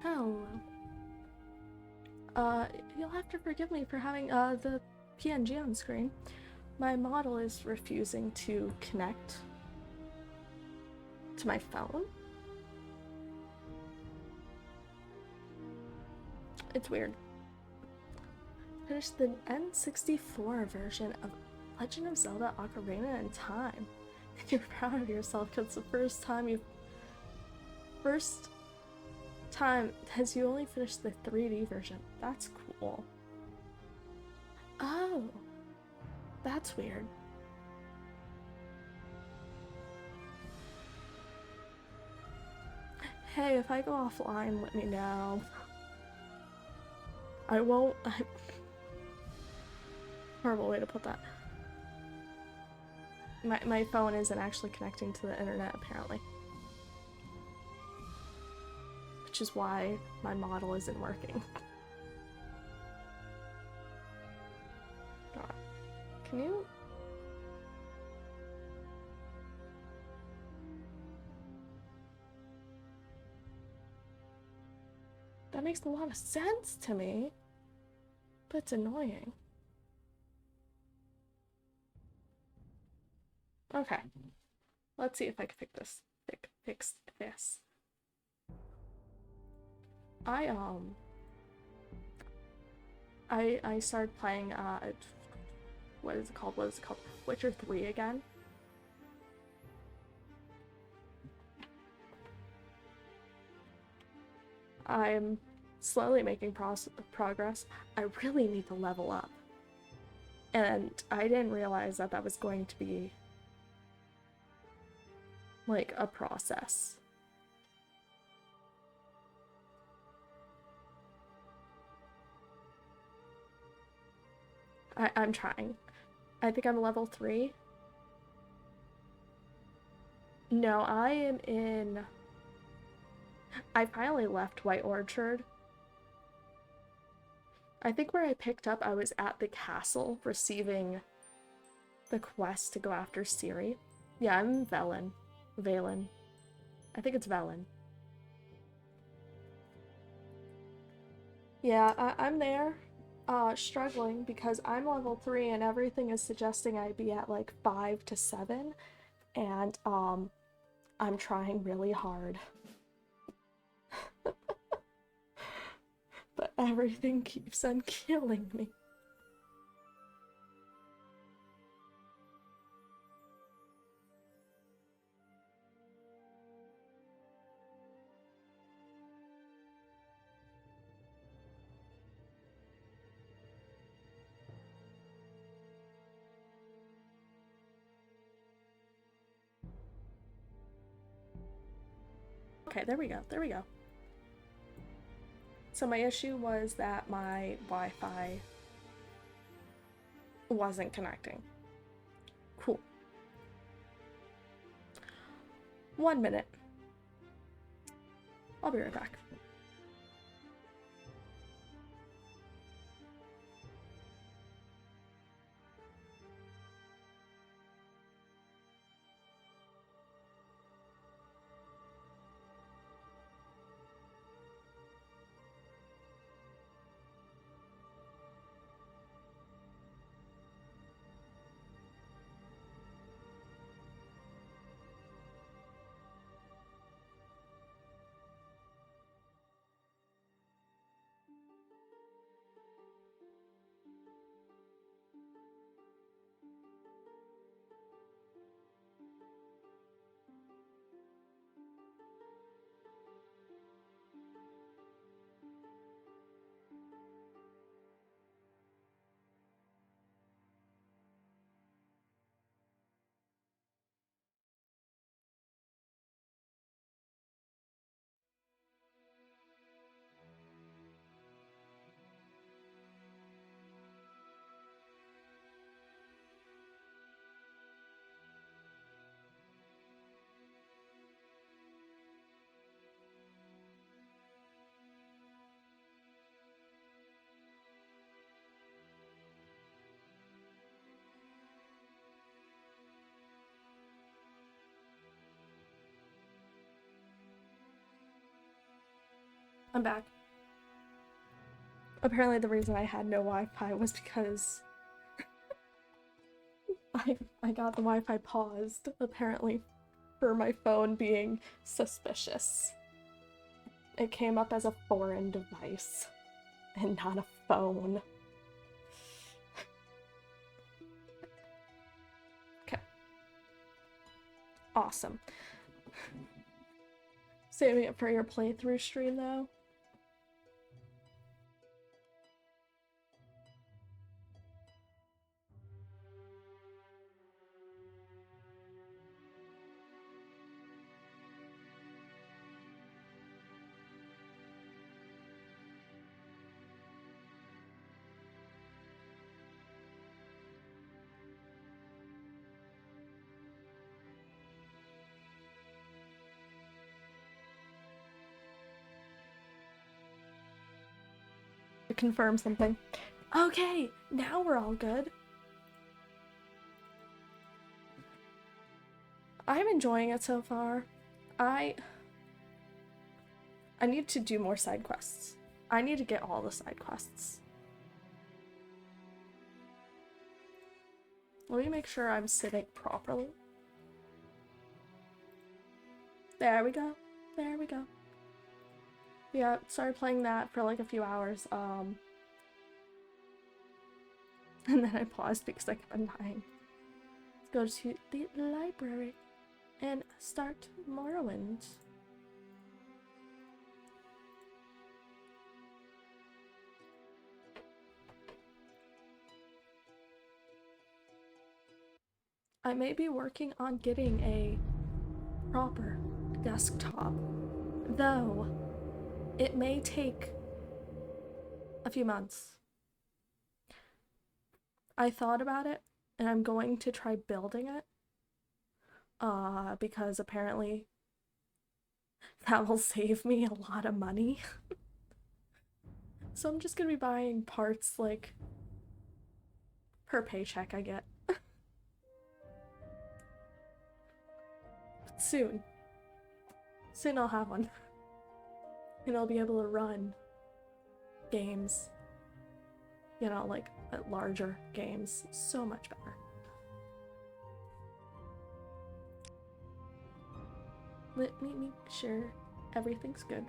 Hello. You'll have to forgive me for having the PNG on screen. My model is refusing to connect to my phone. It's weird. Finished the N64 version of Legend of Zelda Ocarina in Time. You're proud of yourself because it's the first time has you only finished the 3D version. That's cool. Oh, that's weird. Hey, if I go offline, let me know. I won't. Horrible way to put that. My phone isn't actually connecting to the internet, apparently. Which is why my model isn't working. God. Can you? That makes a lot of sense to me, but it's annoying. Okay, let's see if I can fix this. Fix this. I started playing what is it called? Witcher 3 again. I'm slowly making progress. I really need to level up. And I didn't realize that that was going to be like a process. I'm trying. I think I'm level 3. No, I am in... I finally left White Orchard. I think where I picked up, I was at the castle receiving the quest to go after Ciri. Yeah, I'm in Valen. I think it's Valen. Yeah, I'm there, struggling because I'm level 3 and everything is suggesting I'd be at like 5 to 7, and I'm trying really hard. But everything keeps on killing me. Okay, there we go. So my issue was that my Wi-Fi wasn't connecting. Cool. 1 minute. I'll be right back. I'm back. Apparently the reason I had no Wi-Fi was because I got the Wi-Fi paused, apparently, for my phone being suspicious. It came up as a foreign device, and not a phone. Okay. Awesome. Saving it for your playthrough stream, though. To confirm something. Okay, now we're all good. I'm enjoying it so far. I need to do more side quests. I need to get all the side quests. Let me make sure I'm sitting properly. There we go. There we go. Yeah, started playing that for like a few hours. And then I paused because I kept dying. Let's go to the library and start Morrowind. I may be working on getting a proper desktop, though it may take a few months. I thought about it, and I'm going to try building it, because apparently that will save me a lot of money. So I'm just gonna be buying parts, like, per paycheck I get. Soon. Soon I'll have one. And I'll be able to run games. You know, like, larger games. So much better. Let me make sure everything's good.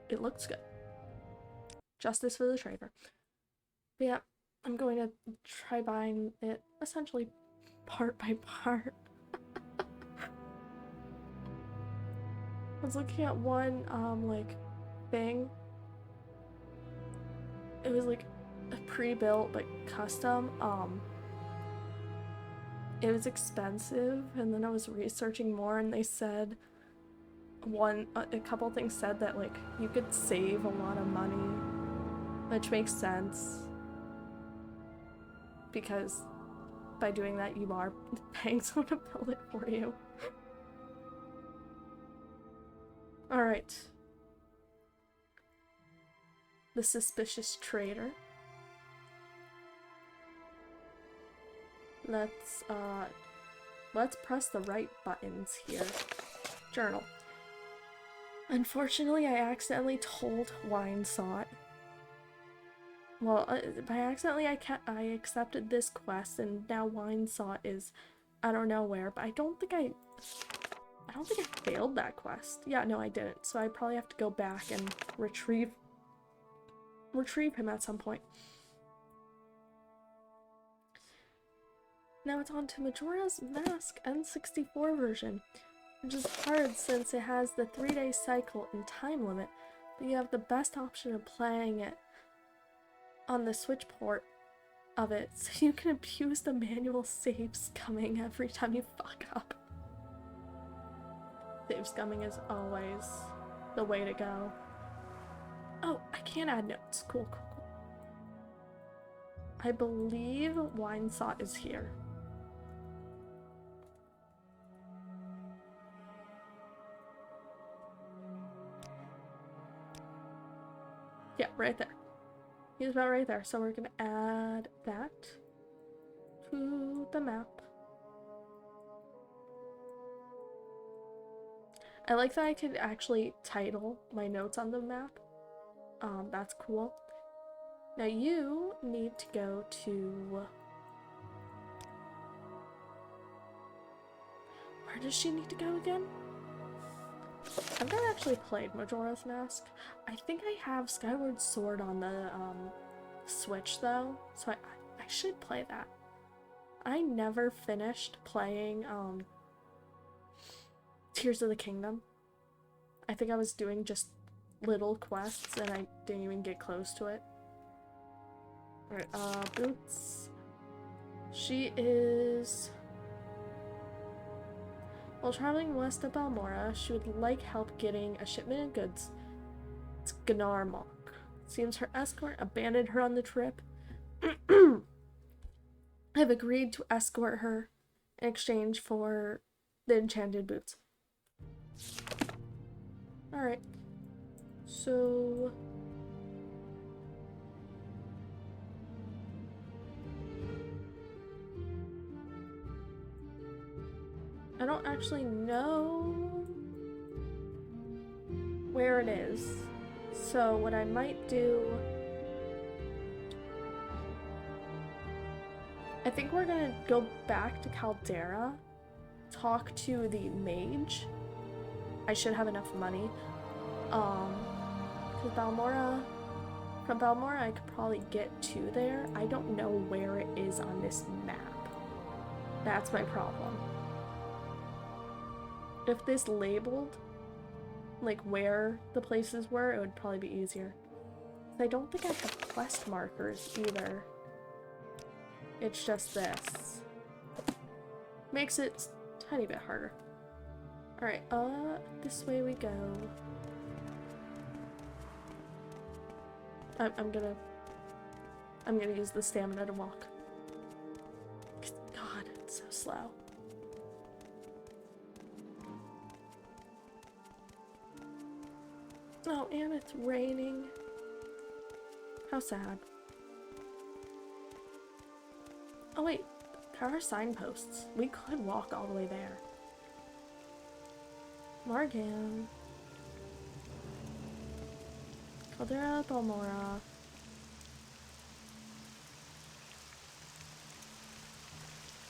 It looks good. Justice for the trader. But yeah, I'm going to try buying it essentially part by part. I was looking at one, like, thing. It was, like, a pre-built, but custom. It was expensive, and then I was researching more, and they said a couple things said that, like, you could save a lot of money, which makes sense, because by doing that, you are paying someone to build it for you. Alright. The suspicious trader. Let's press the right buttons here. Journal. Unfortunately, I accidentally told Winesaught. Well, by accidentally I accepted this quest, and now Winesaught is, I don't know where, but I don't think I failed that quest. Yeah, no, I didn't. So I probably have to go back and retrieve him at some point. Now it's on to Majora's Mask N64 version, which is hard since it has the 3-day cycle and time limit, but you have the best option of playing it on the Switch port of it, so you can abuse the manual save scumming every time you fuck up. Save scumming is always the way to go. Oh, I can't add notes. Cool, cool, cool. I believe Winesaught is here. Yeah, right there. He's about right there, so we're gonna add that to the map. I like that I could actually title my notes on the map. That's cool. Now you need to go to... Where does she need to go again? I've never actually played Majora's Mask. I think I have Skyward Sword on the Switch though, so I should play that. I never finished playing Tears of the Kingdom. I think I was doing just little quests and I didn't even get close to it. Alright, Boots. She is... While traveling west of Balmora, she would like help getting a shipment of goods. It's Gnarmok. Seems her escort abandoned her on the trip. I have agreed to escort her in exchange for the enchanted boots. Alright. So... I don't actually know where it is. So what I might do... I think we're gonna go back to Caldera, talk to the mage. I should have enough money. Because Balmora... From Balmora I could probably get to there. I don't know where it is on this map. That's my problem. If this labeled, like, where the places were, it would probably be easier. I don't think I have quest markers either. It's just this. Makes it a tiny bit harder. Alright, this way we go. I'm gonna use the stamina to walk. God, it's so slow. Oh, and it's raining. How sad. Oh wait, there are signposts. We could walk all the way there. Morgan. Caldera, Balmora.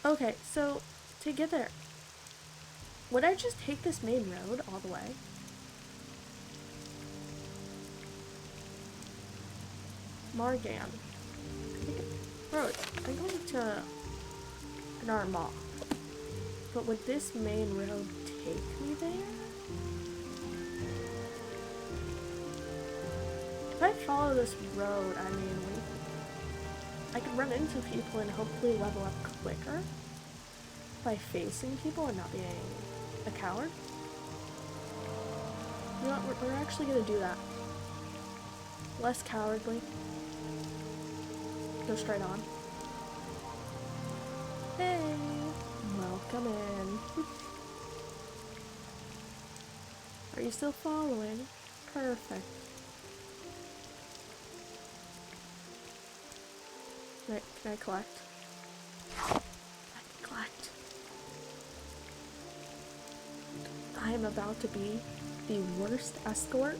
Okay, so to get there, would I just take this main road all the way? Morgan. Road. I'm going to Gnarmok. But would this main road take me there? If I follow this road, I mean, I could run into people and hopefully level up quicker by facing people and not being a coward. You know what, we're actually gonna do that. Less cowardly. Go straight on. Hey! Welcome in. Are you still following? Perfect. Can I collect? I can collect. I am about to be the worst escort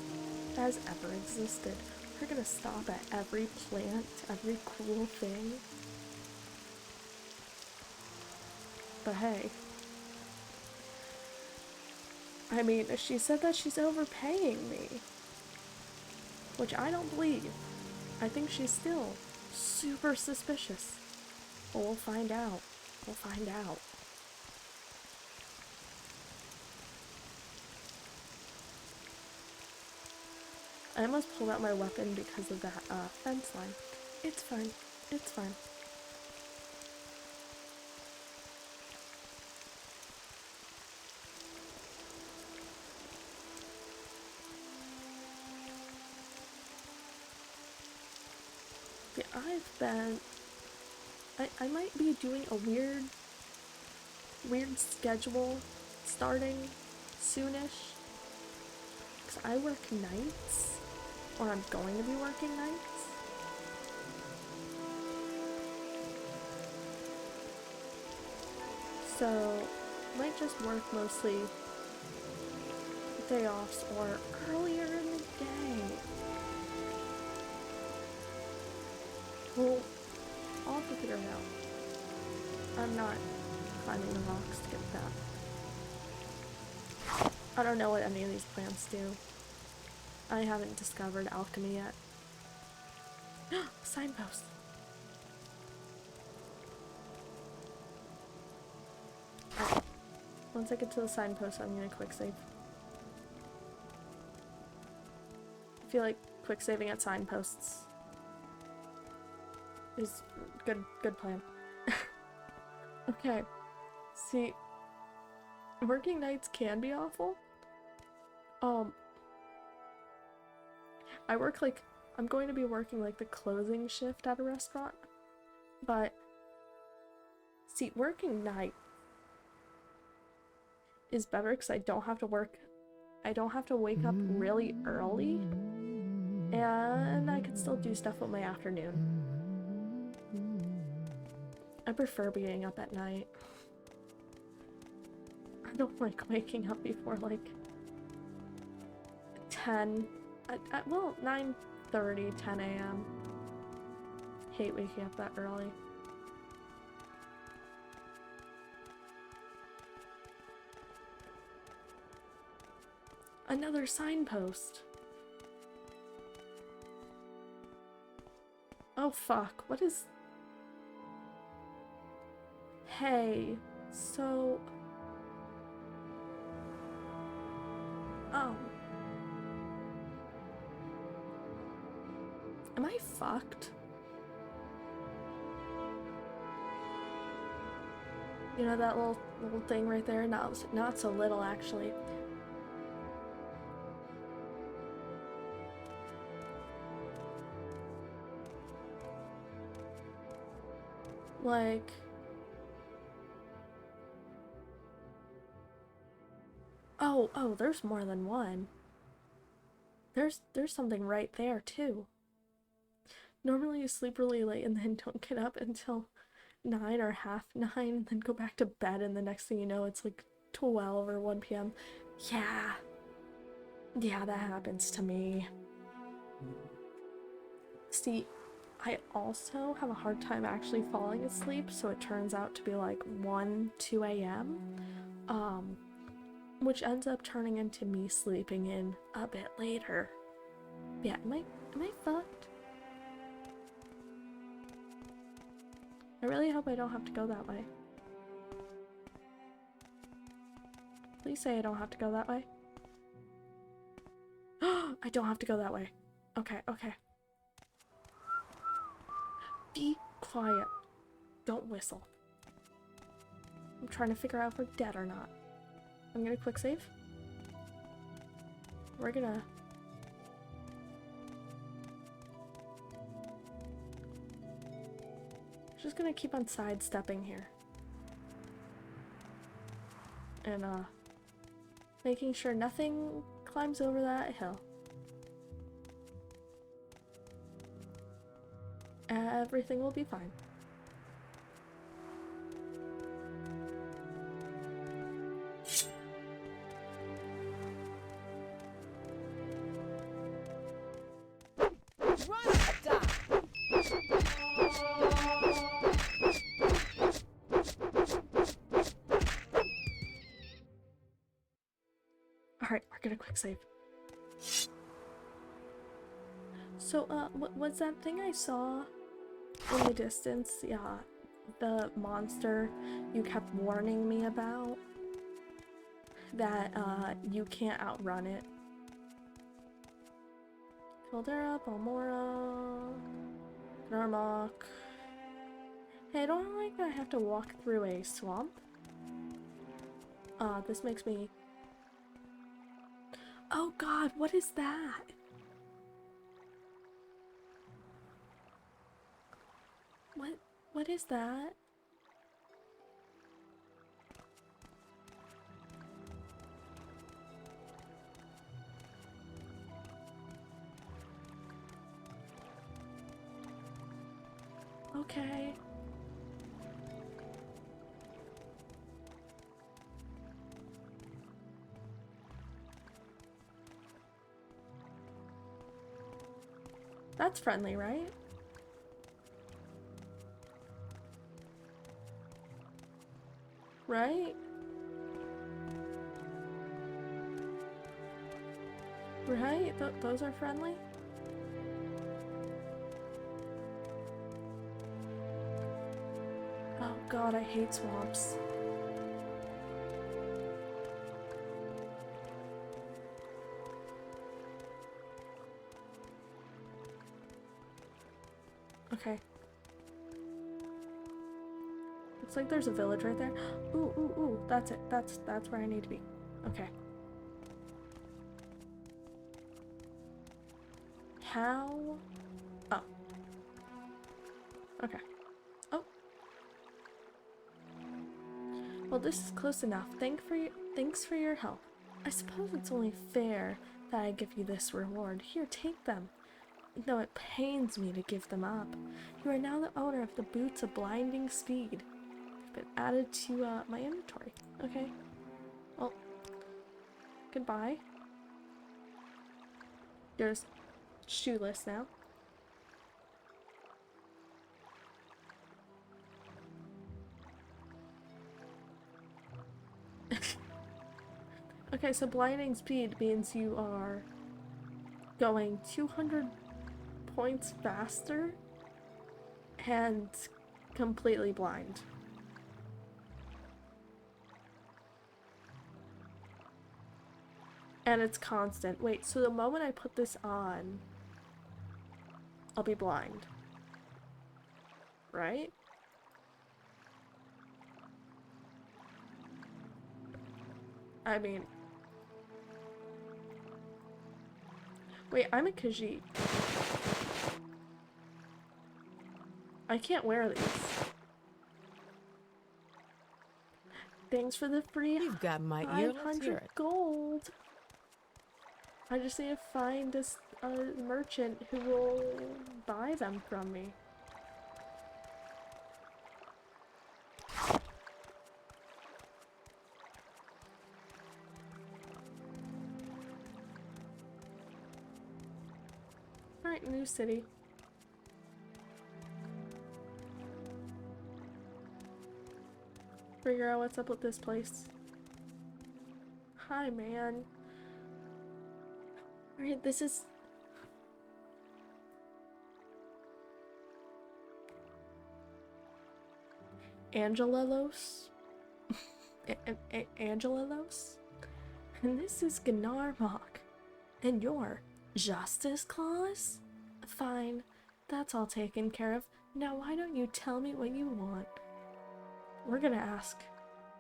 that has ever existed. We're gonna stop at every plant, every cool thing. But hey. I mean, she said that she's overpaying me. Which I don't believe. I think she's still super suspicious. But we'll find out. We'll find out. I almost pulled out my weapon because of that fence line. It's fine. It's fine. Yeah, I've been... I might be doing a weird schedule starting soonish. Because I work nights. Or I'm going to be working nights. So, might just work mostly day offs or earlier in the day. Well, I'll have to figure it out. I'm not climbing the rocks to get that. I don't know what any of these plants do. I haven't discovered alchemy yet. Signpost! Alright. Once I get to the signpost, I'm gonna quick save. I feel like quick saving at signposts is good plan. Okay. See, working nights can be awful. I'm going to be working like the closing shift at a restaurant, but see, working night is better because I don't have to wake up really early, and I could still do stuff with my afternoon. I prefer being up at night. I don't like waking up before like 10, well, 9:30, 10 a.m. Hate waking up that early. Another signpost. Oh fuck, what is... Hey, so... Am I fucked? You know that little thing right there? Not so little, actually. Like... Oh, there's more than one. There's something right there, too. Normally you sleep really late and then don't get up until 9 or half 9 and then go back to bed, and the next thing you know it's like 12 or 1 p.m. Yeah, that happens to me. See, I also have a hard time actually falling asleep, so it turns out to be like 1, 2 a.m. Which ends up turning into me sleeping in a bit later. Yeah, am I fucked? I really hope I don't have to go that way. Please say I don't have to go that way. I don't have to go that way. Okay. Be quiet. Don't whistle. I'm trying to figure out if we're dead or not. I'm gonna quick save. We're gonna... Just gonna keep on sidestepping here. And, making sure nothing climbs over that hill. Everything will be fine. Alright, we're gonna quick save. So, what was that thing I saw in the distance? Yeah, the monster you kept warning me about? That, you can't outrun it. Caldera, Balmora, Narmok. Hey, I don't like that I have to walk through a swamp. This makes me... Oh god, what is that? What is that? Okay. That's friendly, right? Right? Right? Those are friendly? Oh god, I hate swamps. Okay. Looks like there's a village right there. Ooh, ooh, ooh. That's it. That's where I need to be. Okay. How? Oh. Okay. Oh. Well, this is close enough. Thanks for your help. I suppose it's only fair that I give you this reward. Here, take them. Though it pains me to give them up. You are now the owner of the boots of blinding speed. They've been added to my inventory. Okay. Well, goodbye. You're shoeless now. Okay, so blinding speed means you are going 200 points faster and completely blind. And it's constant. Wait, so the moment I put this on, I'll be blind. Right? I mean... Wait, I'm a Khajiit. I can't wear these. Thanks for the free You've got my ear. 500 gold. I just need to find a merchant who will buy them from me. Alright, new city. Figure out what's up with this place. Hi, man. Alright, this is... Angelalos? Angelalos? And this is Gnarmok. And you're Justice Claus? Fine, that's all taken care of. Now why don't you tell me what you want? We're gonna ask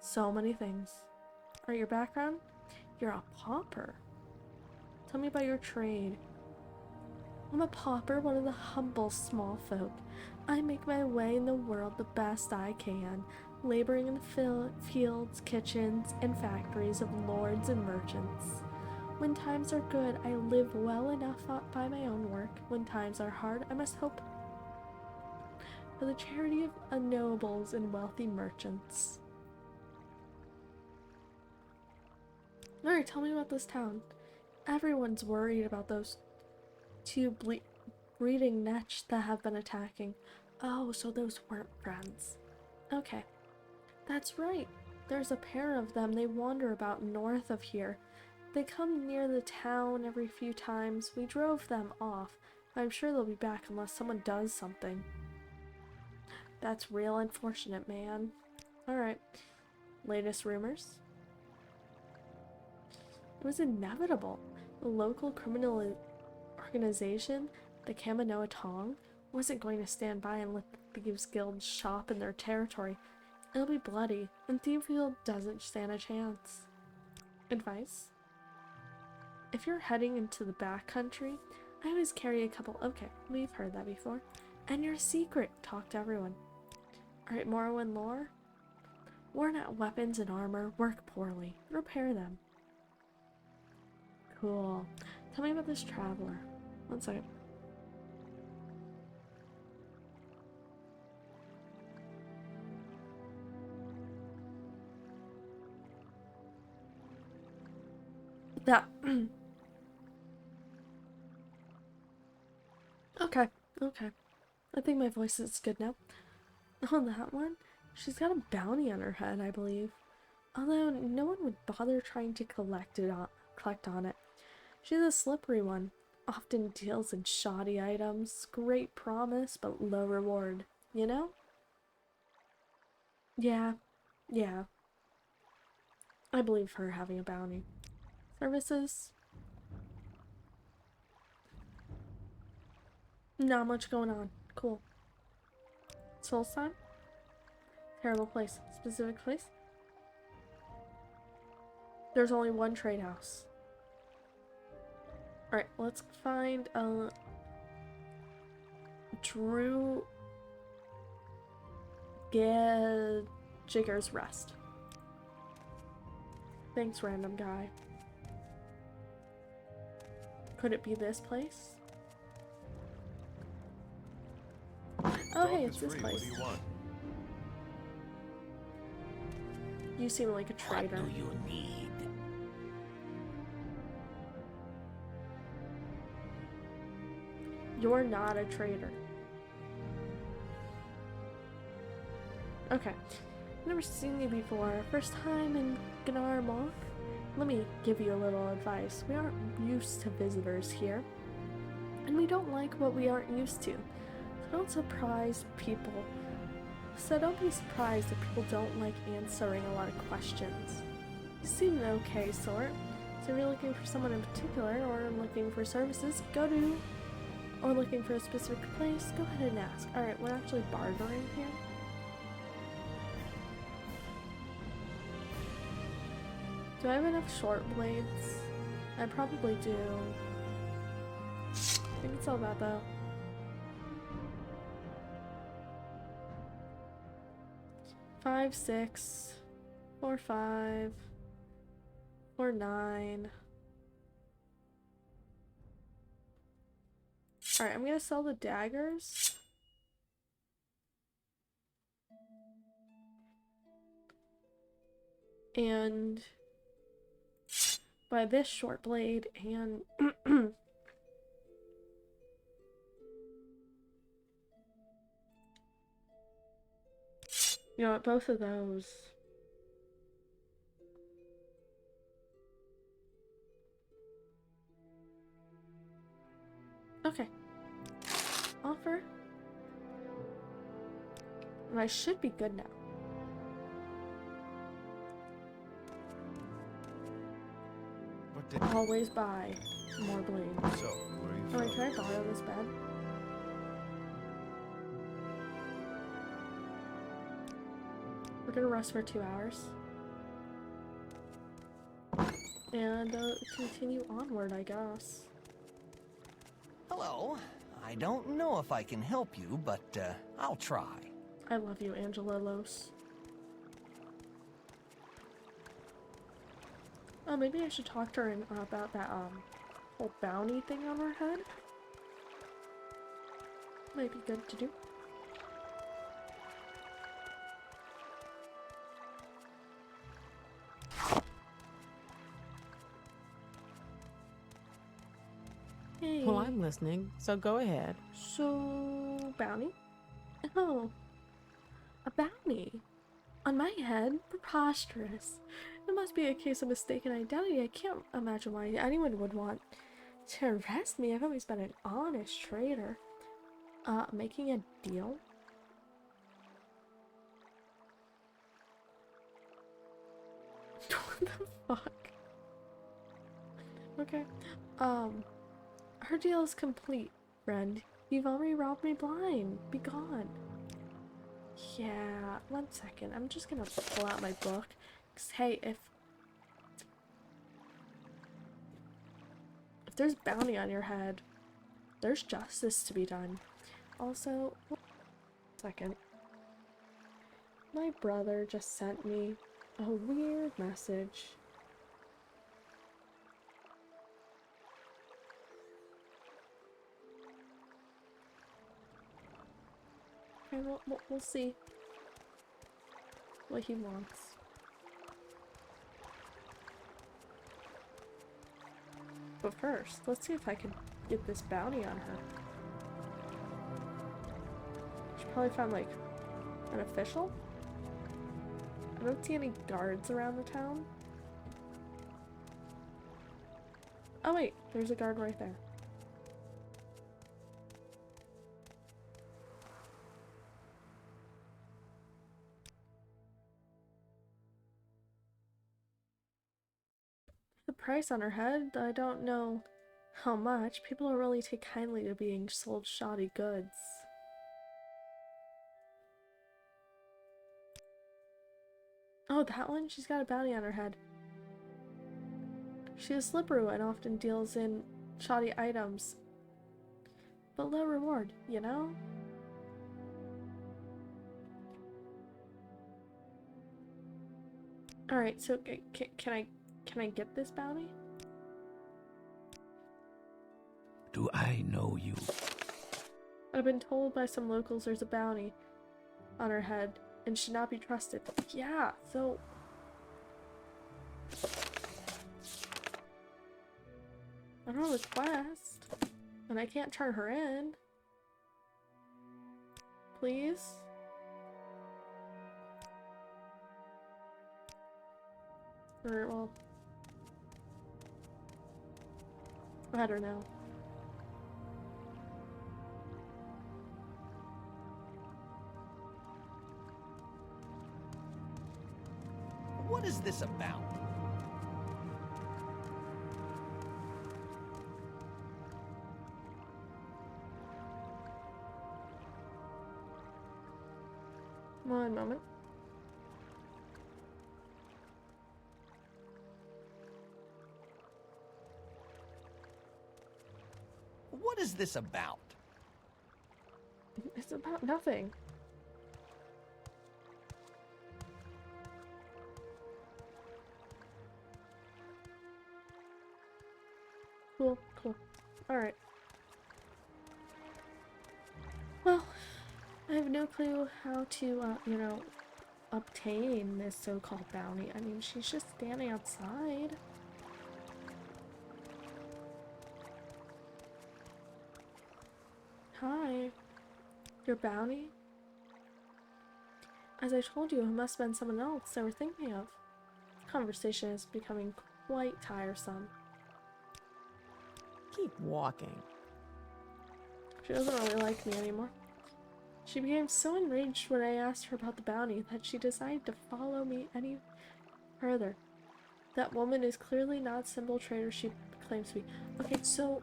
so many things. Alright, your background? You're a pauper. Tell me about your trade. I'm a pauper, one of the humble small folk. I make my way in the world the best I can, laboring in the fields, kitchens, and factories of lords and merchants. When times are good, I live well enough by my own work. When times are hard, I must hope for the charity of nobles and wealthy merchants. Alright, tell me about this town. Everyone's worried about those two breeding netch that have been attacking. Oh, so those weren't friends. Okay, that's right. There's a pair of them. They wander about north of here. They come near the town every few times. We drove them off. I'm sure they'll be back unless someone does something. That's real unfortunate, man. Alright. Latest rumors? It was inevitable. The local criminal organization, the Kaminoa Tong, wasn't going to stand by and let the Thieves Guild shop in their territory. It'll be bloody, and Thievefield doesn't stand a chance. Advice? If you're heading into the backcountry, I always carry a couple. Okay, we've heard that before. And your secret. Talk to everyone. Alright, Morrowind lore? Worn out weapons and armor work poorly. Repair them. Cool. Tell me about this traveler. One second. That. Okay. Okay. I think my voice is good now. Oh, that one? She's got a bounty on her head, I believe. Although no one would bother trying to collect on it. She's a slippery one. Often deals in shoddy items. Great promise, but low reward. You know? Yeah. Yeah. I believe her having a bounty. Services? Not much going on. Cool. Soul Sign? Terrible place. Specific place? There's only one trade house. Alright, let's find Drew Jigger's Rest. Thanks, random guy. Could it be this place? Oh, hey, it's this place. What do you want? You seem like a traitor. What do you need? You're not a traitor. Okay. Never seen you before. First time in Gnar Mok? Let me give you a little advice. We aren't used to visitors here. And we don't like what we aren't used to. So don't be surprised if people don't like answering a lot of questions. You seem an okay sort. So if you're looking for someone in particular, or looking for services, or looking for a specific place, go ahead and ask. Alright, we're actually bartering here. Do I have enough short blades? I probably do. I can sell that though. Five, 6, 4, 5, 4, 9. Alright, I'm gonna sell the daggers. And buy this short blade and you know what, both of those. Okay. Offer. And I should be good now. What did... Always buy more blades. So, where are you Alright, from? can I borrow this bed? We're gonna rest for 2 hours. And continue onward, I guess. Hello. I don't know if I can help you, but I'll try. I love you, Angela Los. Oh, maybe I should talk to her about that whole bounty thing on her head. Might be good to do. Hey. Well, I'm listening, so go ahead. So, bounty? Oh, a bounty? On my head? Preposterous. It must be a case of mistaken identity. I can't imagine why anyone would want to arrest me. I've always been an honest trader. Making a deal? What the fuck? Okay. Her deal is complete, friend. You've already robbed me blind. Be gone. Yeah, 1 second. I'm just gonna pull out my book. 'Cause, hey, if there's bounty on your head, there's justice to be done. Also, 1 second. My brother just sent me a weird message. Okay, we'll see what he wants. But first, let's see if I can get this bounty on her. probably found like an official. I don't see any guards around the town. Oh wait, there's a guard right there. The price on her head, I don't know how much. People don't really take kindly to being sold shoddy goods. Oh, that one? She's got a bounty on her head. She is slippery and often deals in shoddy items. But low reward, you know? Alright, so can I get this bounty? Do I know you? I've been told by some locals there's a bounty on her head and should not be trusted. Yeah, so... I don't have a quest, and I can't turn her in. Please? Or, well... I don't know. What is this about? One moment. What is this about? It's about nothing. Cool, cool. Alright. Well, I have no clue how to, you know, obtain this so-called bounty. I mean, she's just standing outside. Hi. Your bounty? As I told you, it must have been someone else they were thinking of. This conversation is becoming quite tiresome. Keep walking. She doesn't really like me anymore. She became so enraged when I asked her about the bounty that she decided to follow me any further. That woman is clearly not the symbol trader she claims to be. Okay, so...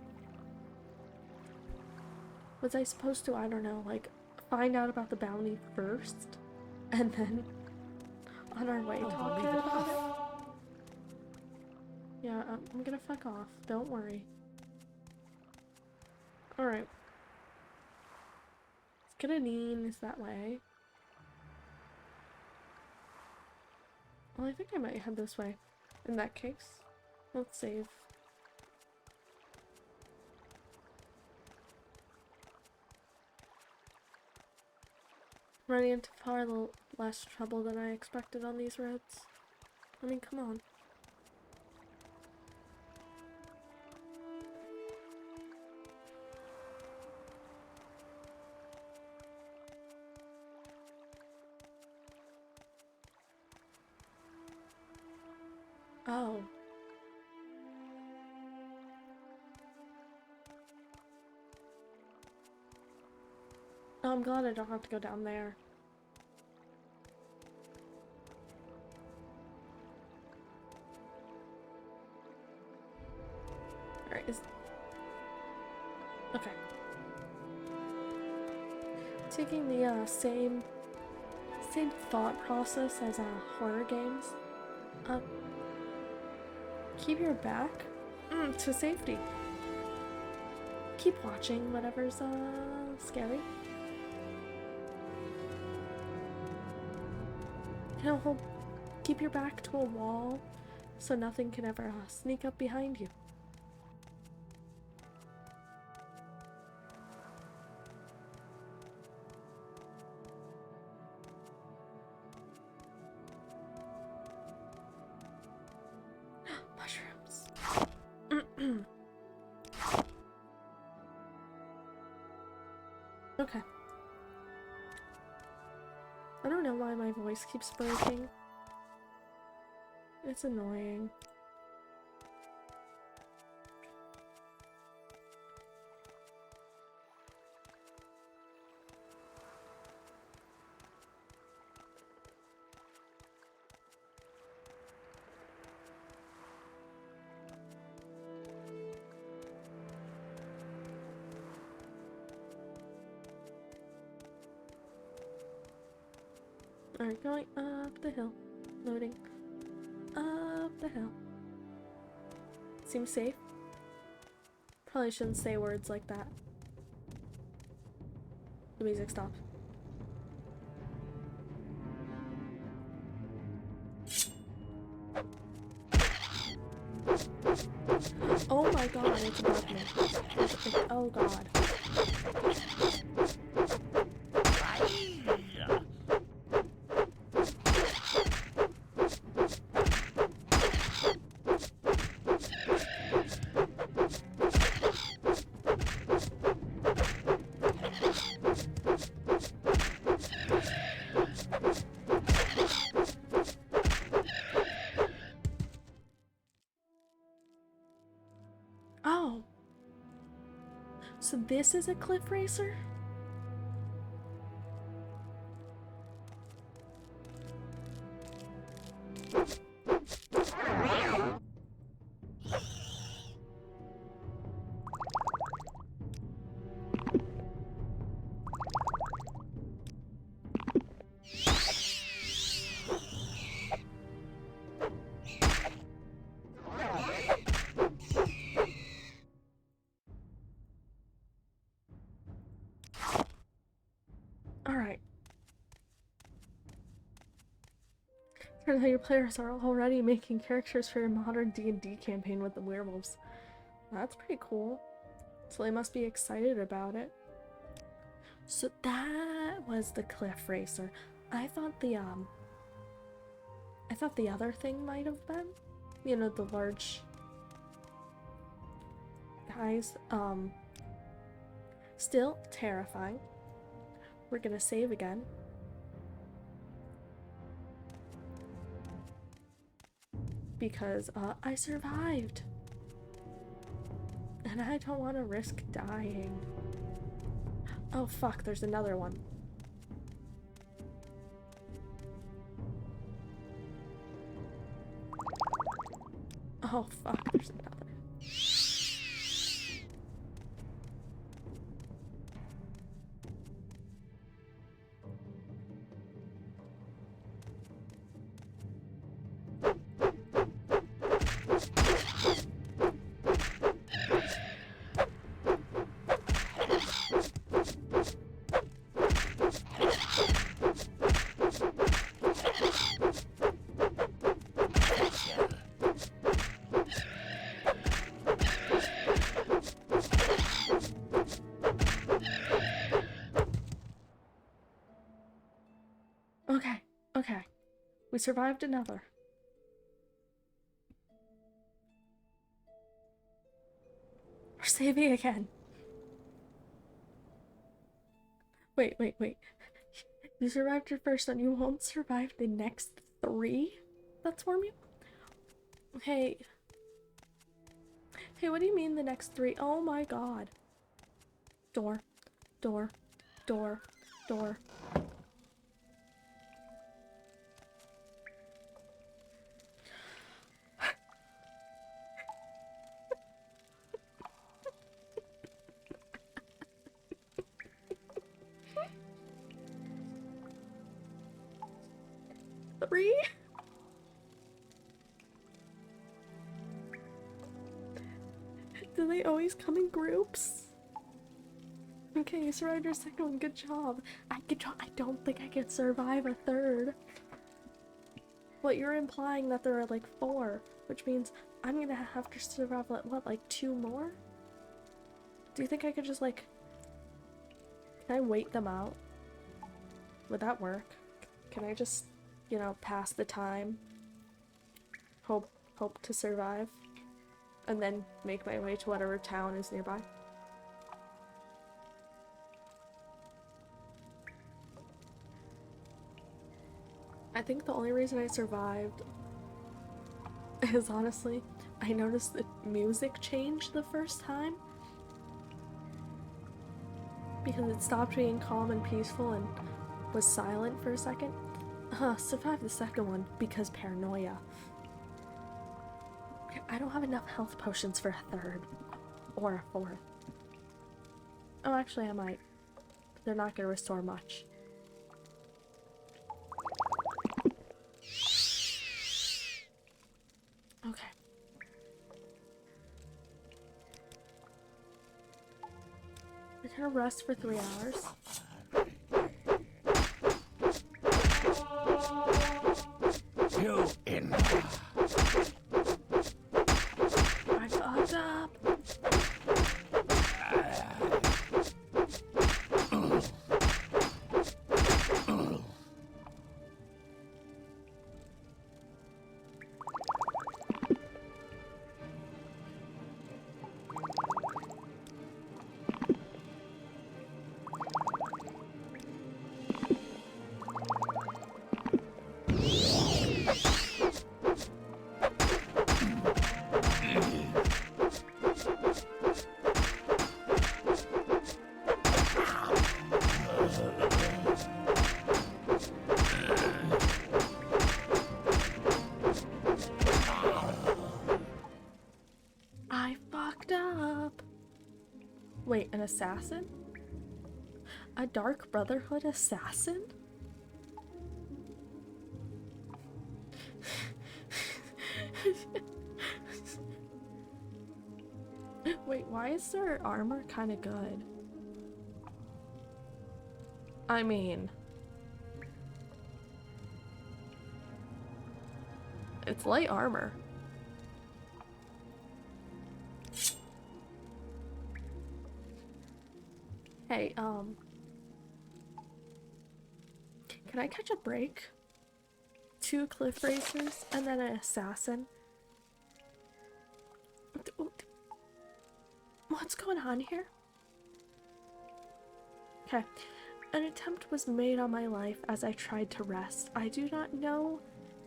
was I supposed to, I don't know, like, find out about the bounty first? And then, on our way, talk to her about it? Yeah, I'm gonna fuck off. Don't worry. Alright. Skidadine is that way. Well, I think I might head this way. In that case, let's save. Running into far less trouble than I expected on these roads. I mean, come on. Oh. Oh, I'm glad I don't have to go down there. Alright, okay. Taking the same thought process as horror games. Keep your back to safety. Keep watching whatever's scary. You know, keep your back to a wall so nothing can ever sneak up behind you. Mushrooms. Okay. I don't know why my voice keeps breaking. It's annoying. Alright, going up the hill. Loading. Up the hill. Seems safe. Probably shouldn't say words like that. The music stopped. Oh my god, it's above me. Oh god. Oh. So this is a cliff racer? Alright. Turns out your players are already making characters for your modern D&D campaign with the werewolves. That's pretty cool. So they must be excited about it. So that was the cliff racer. I thought the other thing might have been. You know, the large guys. Still terrifying. We're gonna save again. Because I survived. And I don't want to risk dying. Oh fuck, there's another one. Oh fuck, there's another. Okay. We survived another. We're saving again. Wait. You survived your first one. You won't survive the next 3 that swarm you? Hey, what do you mean the next 3? Oh my god. Door. 3? Do they always come in groups? Okay, you survived your second one. Good job. I don't think I could survive a third. But you're implying that there are like 4, which means I'm gonna have to survive like 2 more? Do you think I could just like... Can I wait them out? Would that work? Can I just, you know, pass the time? Hope to survive? And then make my way to whatever town is nearby? I think the only reason I survived is honestly, I noticed the music changed the first time. Because it stopped being calm and peaceful and was silent for a second. Survived the second one because paranoia. I don't have enough health potions for a third. Or a fourth. Oh, actually I might. But they're not gonna restore much. Okay. We're gonna rest for 3 hours. You in. I fucked up. I fucked up. Wait, an assassin? A Dark Brotherhood assassin? Wait, why is their armor kind of good? I mean, it's light armor. Hey, can I catch a break? 2 cliff racers and then an assassin? What's going on here? Okay. An attempt was made on my life as I tried to rest. I do not know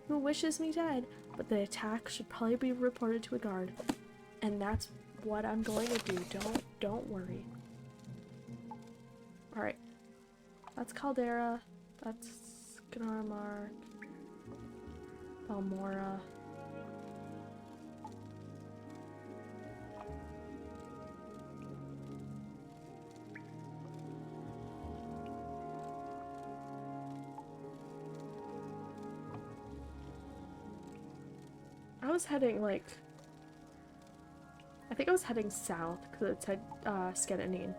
who wishes me dead, but the attack should probably be reported to a guard. And that's what I'm going to do. Don't worry. Alright. That's Caldera. That's Gnarmark. Balmora. I was heading like... I think I was heading south because it said Skedanine.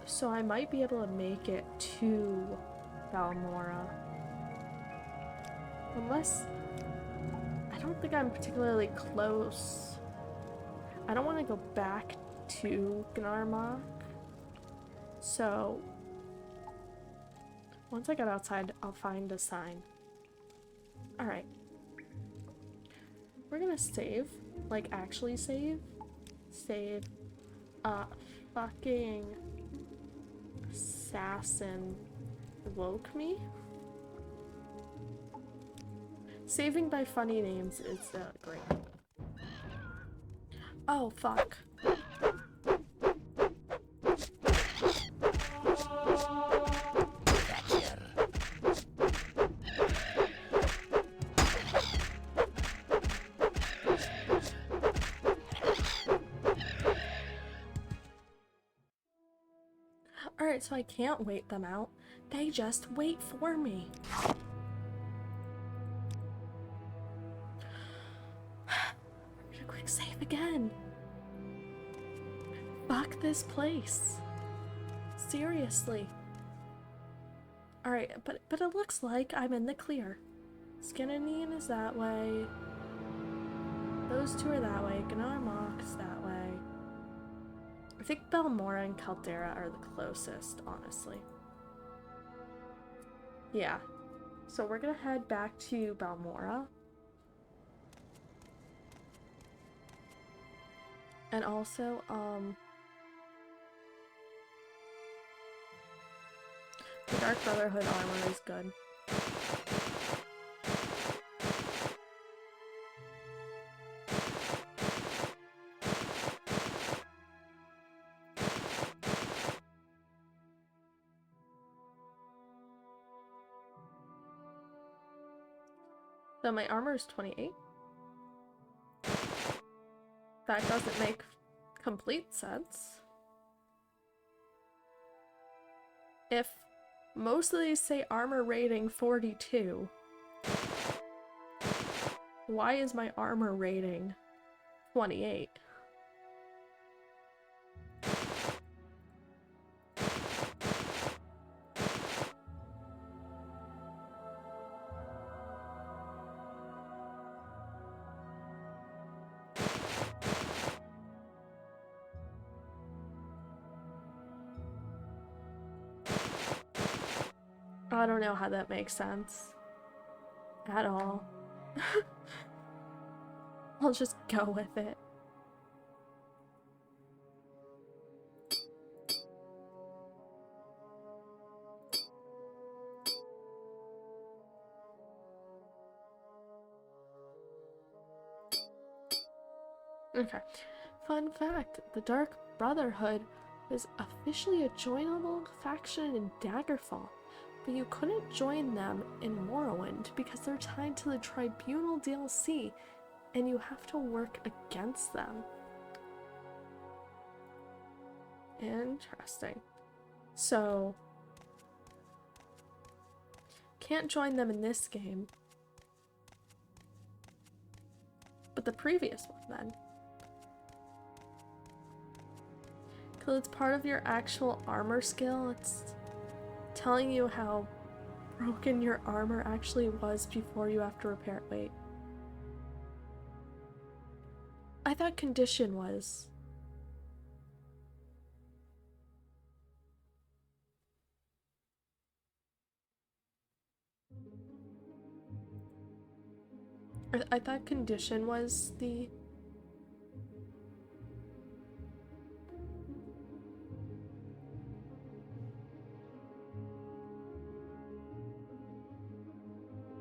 So I might be able to make it to Balmora. Unless... I don't think I'm particularly close. I don't want to go back to Gnarmark. So... once I get outside, I'll find a sign. Alright. We're gonna save. Like, actually save. Save. Fucking... assassin woke me? Saving by funny names is great. Oh, fuck. Alright, so I can't wait them out. They just wait for me. I'm gonna quick save again. Fuck this place. Seriously. Alright, but it looks like I'm in the clear. Skedanine is that way. Those two are that way. Gnarmark's that way. I think Balmora and Caldera are the closest, honestly. Yeah. So we're gonna head back to Balmora. And also, the Dark Brotherhood armor is good. Though my armor is 28. That doesn't make complete sense. If most of these say armor rating 42, why is my armor rating 28? I don't know how that makes sense at all. I'll just go with it. Okay. Fun fact, the Dark Brotherhood was officially a joinable faction in Daggerfall, but you couldn't join them in Morrowind because they're tied to the Tribunal DLC, and you have to work against them. Interesting. So, can't join them in this game, but the previous one then. Because it's part of your actual armor skill. It's telling you how broken your armor actually was before you have to repair it. Wait. I thought condition was. I thought condition was the...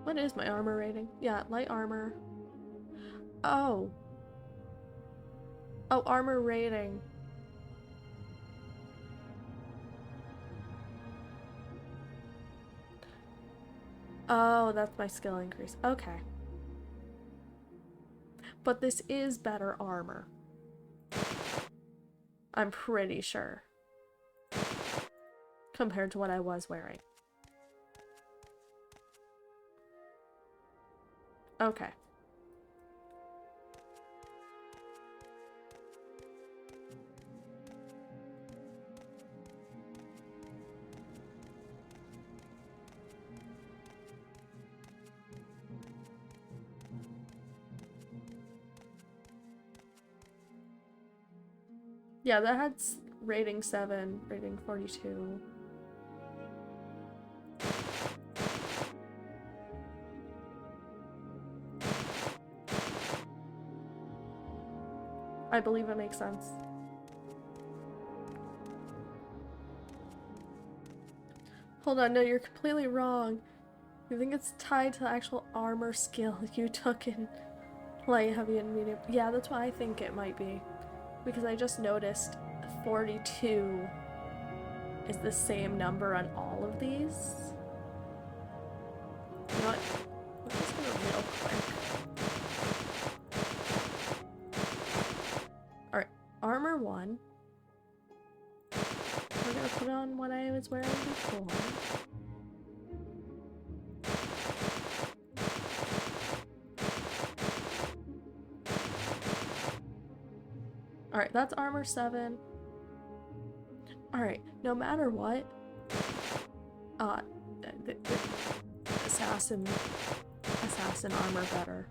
What is my armor rating? Yeah, light armor. Oh. Oh, armor rating. Oh, that's my skill increase. Okay. But this is better armor. I'm pretty sure. Compared to what I was wearing. Okay. Yeah, that had rating 7, rating 42. I believe it makes sense. Hold on, no, you're completely wrong. You think it's tied to the actual armor skill you took in light, heavy, and medium. Yeah, that's what I think it might be. Because I just noticed 42 is the same number on all of these. You know what? Let's just go real quick. Alright, armor 1. We're gonna put on what I was wearing before. Alright, that's armor 7. Alright, no matter what, the assassin armor better.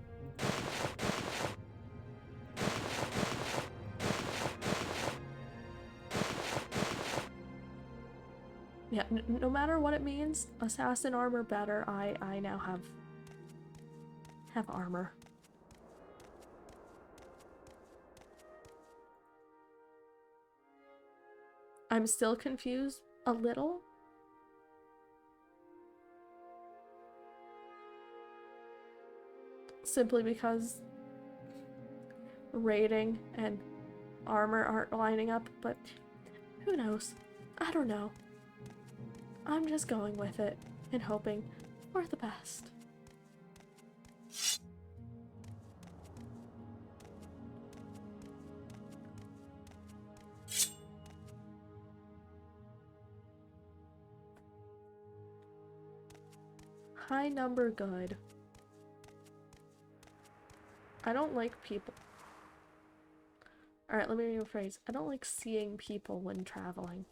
Yeah, no matter what it means, assassin armor better. I now have armor. I'm still confused a little. Simply because rating and armor aren't lining up, but who knows? I don't know. I'm just going with it and hoping for the best. High number good. I don't like people. Alright, let me rephrase. I don't like seeing people when traveling.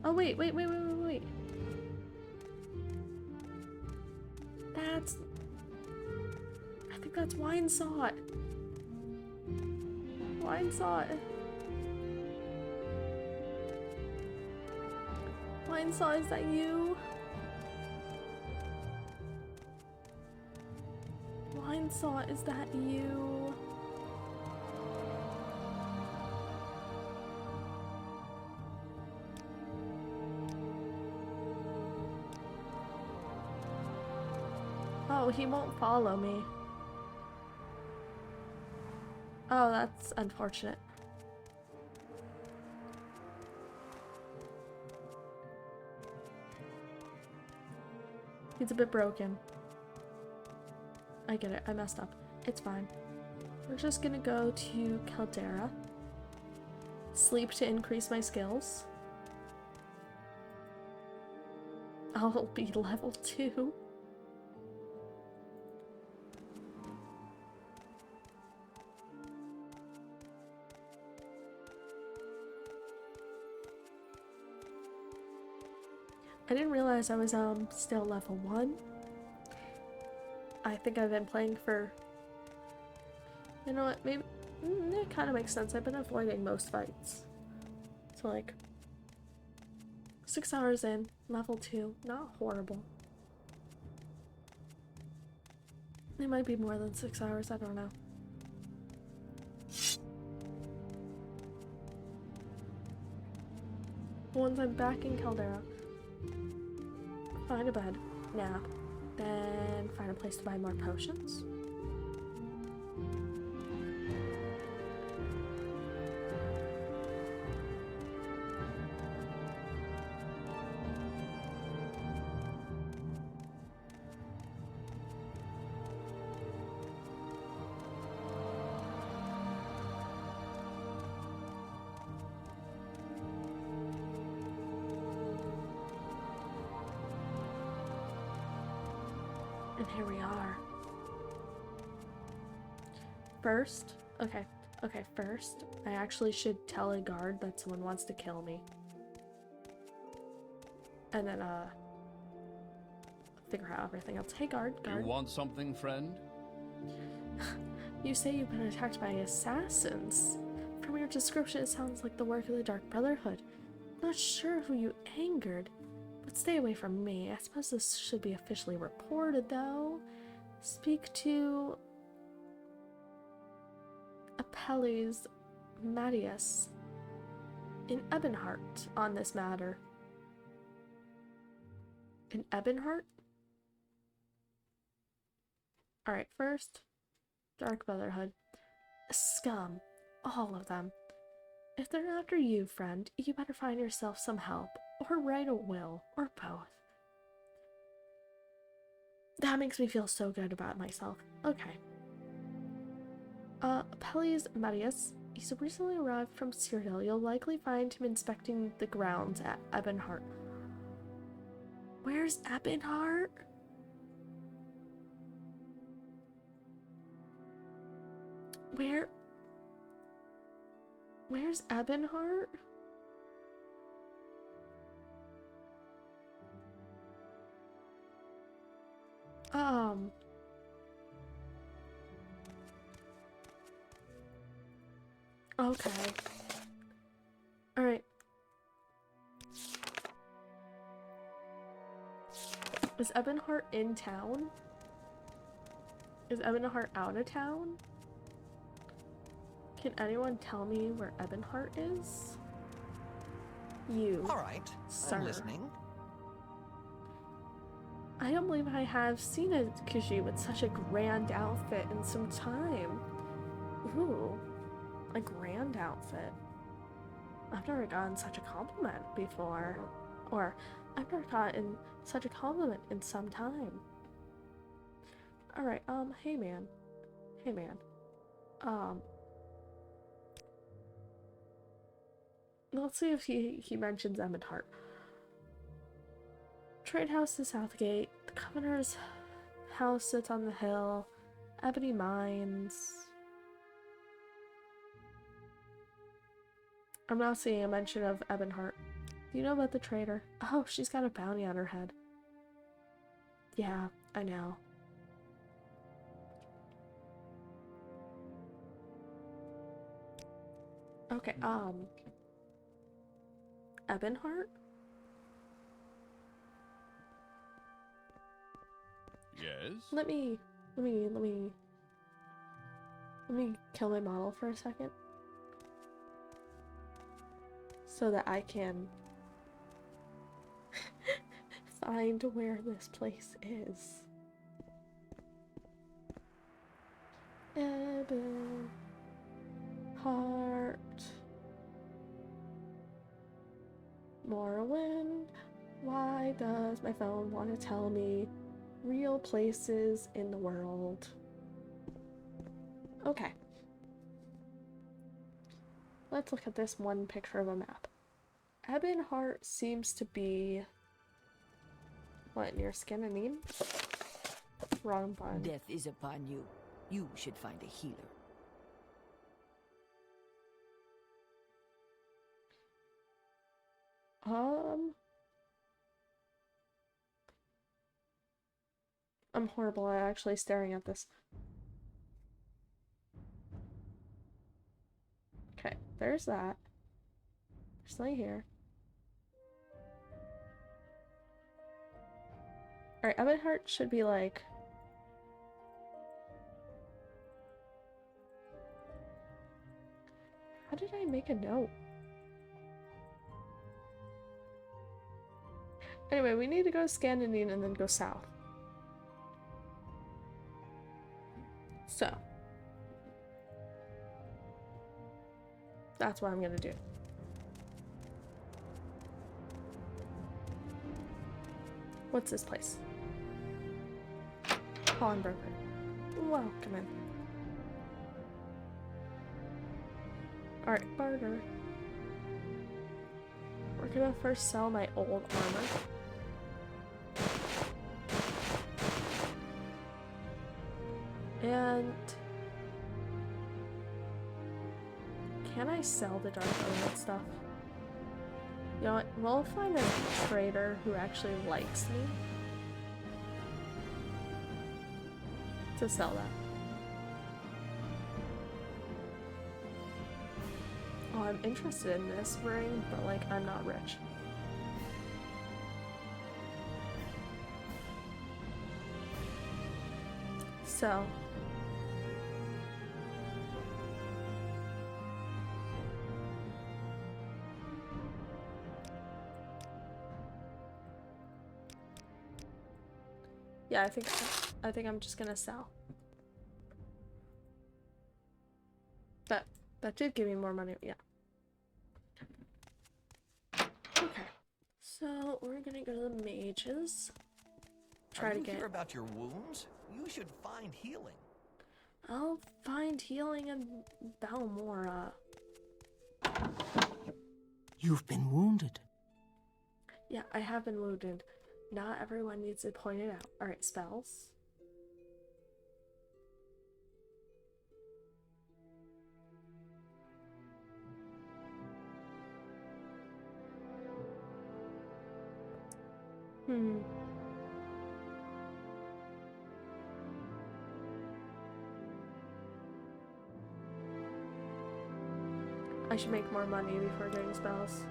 Oh wait. That's... I think that's wine sot. Wine sot. Wine sot, is that you? Wine sot, is that you? Oh, he won't follow me. Oh, that's unfortunate. He's a bit broken. I get it, I messed up. It's fine. We're just gonna go to Caldera. Sleep to increase my skills. I'll be level 2. I didn't realize I was still level 1. I think I've been playing for... You know what, maybe... it kind of makes sense. I've been avoiding most fights. So like... 6 hours in, level 2. Not horrible. It might be more than 6 hours, I don't know. Once I'm back in Caldera, find a bed, nap, then find a place to buy more potions. And here we are. First, okay, first, I actually should tell a guard that someone wants to kill me. And then, figure out everything else. Hey, guard. You want something, friend? You say you've been attacked by assassins. From your description, it sounds like the work of the Dark Brotherhood. Not sure who you angered, but stay away from me. I suppose this should be officially reported, though. Speak to Apelles Mattias in Ebonheart on this matter. In Ebonheart? Alright, first, Dark Brotherhood. Scum. All of them. If they're after you, friend, you better find yourself some help, or write a will, or both. That makes me feel so good about myself. Okay. Apelles Mattias. He's recently arrived from Cyrodiil. You'll likely find him inspecting the grounds at Ebonheart. Where's Ebonheart? Where's Ebonheart? Okay. Alright. Is Ebonheart in town? Is Ebonheart out of town? Can anyone tell me where Ebonheart is? You. Alright, sir. I'm listening. I don't believe I have seen a Khajiit with such a grand outfit in some time. Ooh, a grand outfit. I've never gotten such a compliment before. Or, I've never gotten such a compliment in some time. Alright, hey man. Let's see if he mentions Emmett Hart. Trade house to Southgate. The governor's house sits on the hill. Ebony Mines. I'm not seeing a mention of Ebonheart. Do you know about the trader? Oh, she's got a bounty on her head. Yeah, I know. Okay, Ebonheart? Yes? Let me kill my model for a second. So that I can find where this place is. Ebonheart. Morrowind. Why does my phone want to tell me real places in the world? Okay. Let's look at this one picture of a map. Ebonheart seems to be... What, near Scananine? Wrong button. Death is upon you. You should find a healer. I'm horrible at actually staring at this. Okay, there's that. There's something here. Alright, Ebonheart should be like... How did I make a note? Anyway, we need to go to Scananine and then go south. So. That's what I'm gonna do. What's this place? Pawnbroker. Welcome in. Alright, barter. We're gonna first sell my old armor. And... Can I sell the Dark Omen stuff? You know what? We'll find a trader who actually likes me to sell that. Oh, I'm interested in this ring, but like, I'm not rich. So... Yeah, I think I'm just gonna sell. That did give me more money, yeah. Okay. So we're gonna go to the mages. Try Are to you get hear about your wounds? You should find healing. I'll find healing in Balmora. You've been wounded. Yeah, I have been wounded. Not everyone needs to point it out. Alright, spells. I should make more money before getting spells.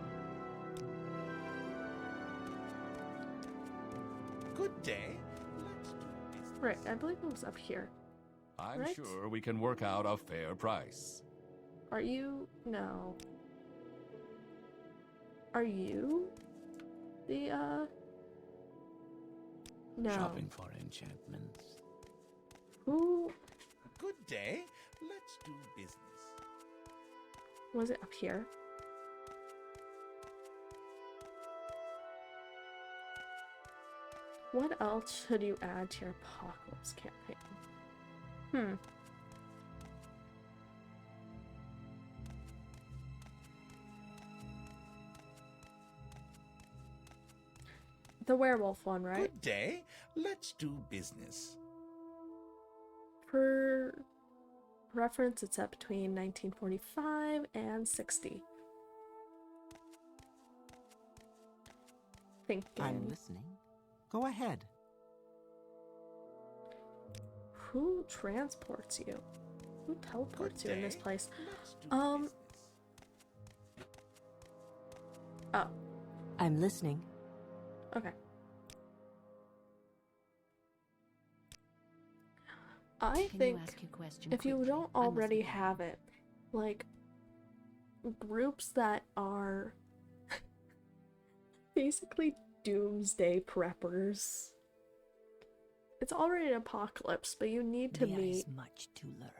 Good day. Let's do business. Right, I believe it was up here. I'm Right? sure we can work out a fair price. Are you? No. Are you? The, No. Shopping for enchantments. Who? Good day. Let's do business. Was it up here? What else should you add to your Apocalypse campaign? The werewolf one, right? Good day. Let's do business. For reference, it's set between 1945 and 60. Thinking. I'm listening. Go ahead. Who transports you? Who teleports you in this place? Let's do Um. Oh, I'm listening. okay. I Can you think ask your question if you quickly? don't I must already be going. have it, like groups that are basically doomsday preppers. It's already an apocalypse, but you need to There meet is much to learn.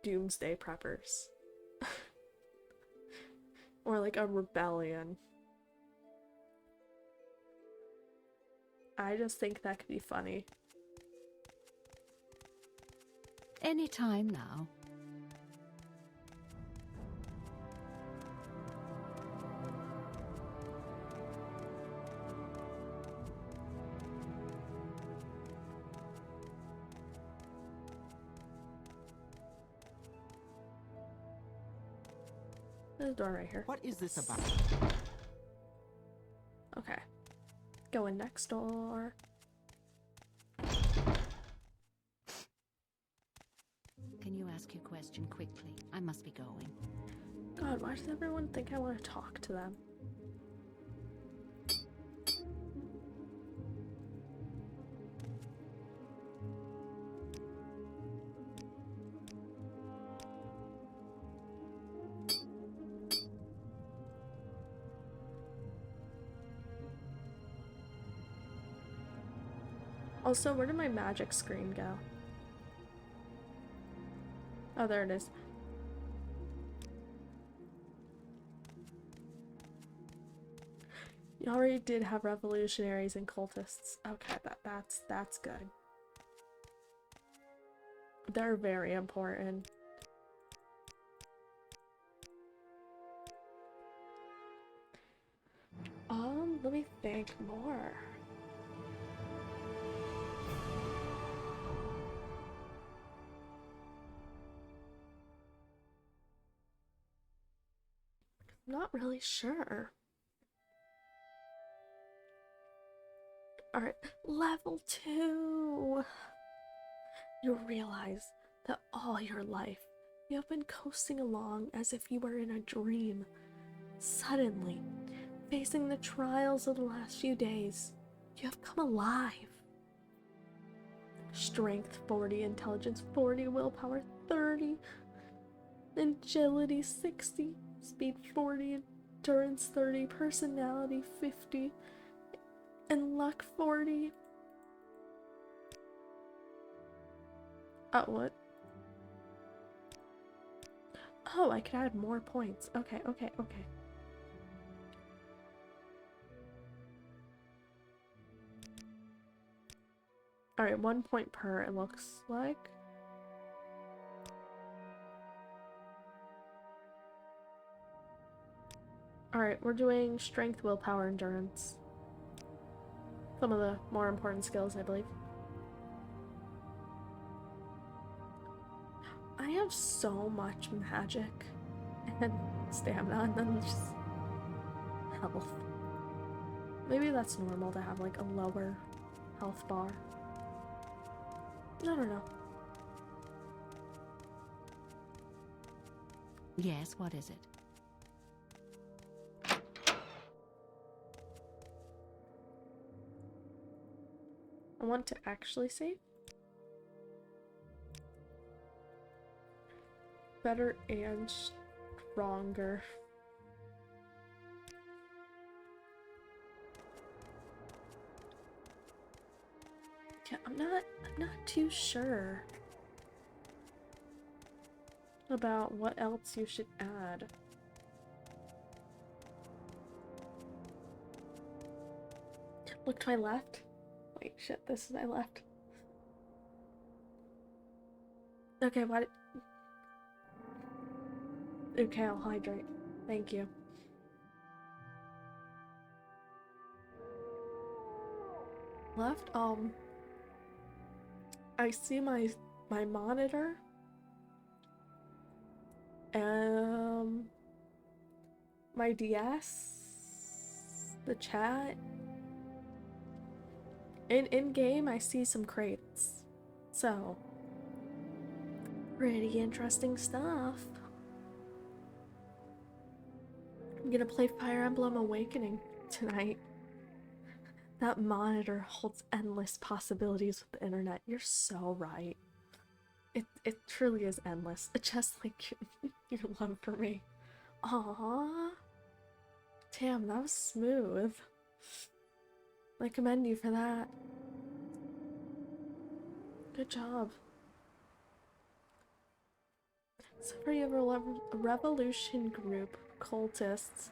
doomsday preppers. Or like a rebellion. I just think that could be funny. Any time now. There's a door right here. What is this about? Okay. Go in next door. Can you ask your question quickly? I must be going. God, why does everyone think I want to talk to them? Also, where did my magic screen go? Oh, there it is. You already did have revolutionaries and cultists. Okay, that's good. They're very important. Let me think more. Not really sure. Alright, level 2! You realize that all your life you have been coasting along as if you were in a dream. Suddenly, facing the trials of the last few days, you have come alive. Strength 40, intelligence 40, willpower 30, agility 60, speed 40, endurance 30, personality 50, and luck 40. What? Oh, I could add more points. Okay. Alright, 1 point per, it looks like. Alright, we're doing strength, willpower, endurance. Some of the more important skills, I believe. I have so much magic and stamina, and then just health. Maybe that's normal to have like a lower health bar. I don't know. Yes, what is it? I want to actually save. Better and stronger. Yeah, I'm not too sure about what else you should add. Look to my left. Wait, shit, this is my left. Okay, what? Okay, I'll hydrate. Thank you. left. I see my monitor. My DS, the chat. In game, I see some crates. So, pretty interesting stuff. I'm gonna play Fire Emblem Awakening tonight. That monitor holds endless possibilities with the internet. You're so right. It truly is endless. Just like your love for me. Aww. Damn, that was smooth. I commend you for that. Good job. So for you have a revolution group, cultists,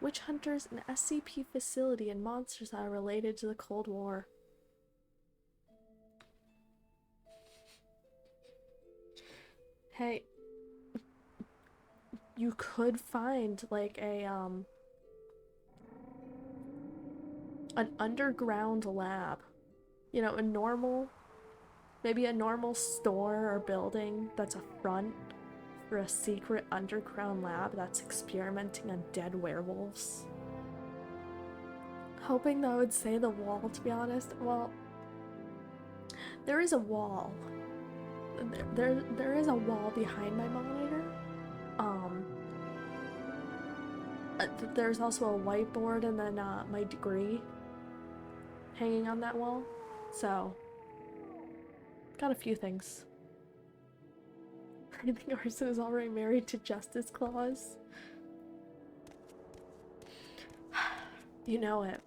witch hunters, an SCP facility, and monsters that are related to the Cold War. Hey, you could find like an underground lab. You know, maybe a normal store or building that's a front for a secret underground lab that's experimenting on dead werewolves. Hoping that would say the wall, to be honest. Well, there is a wall. There is a wall behind my monitor. There's also a whiteboard and then my degree hanging on that wall. So, got a few things. I think Arson is already married to Justice Claus. You know it.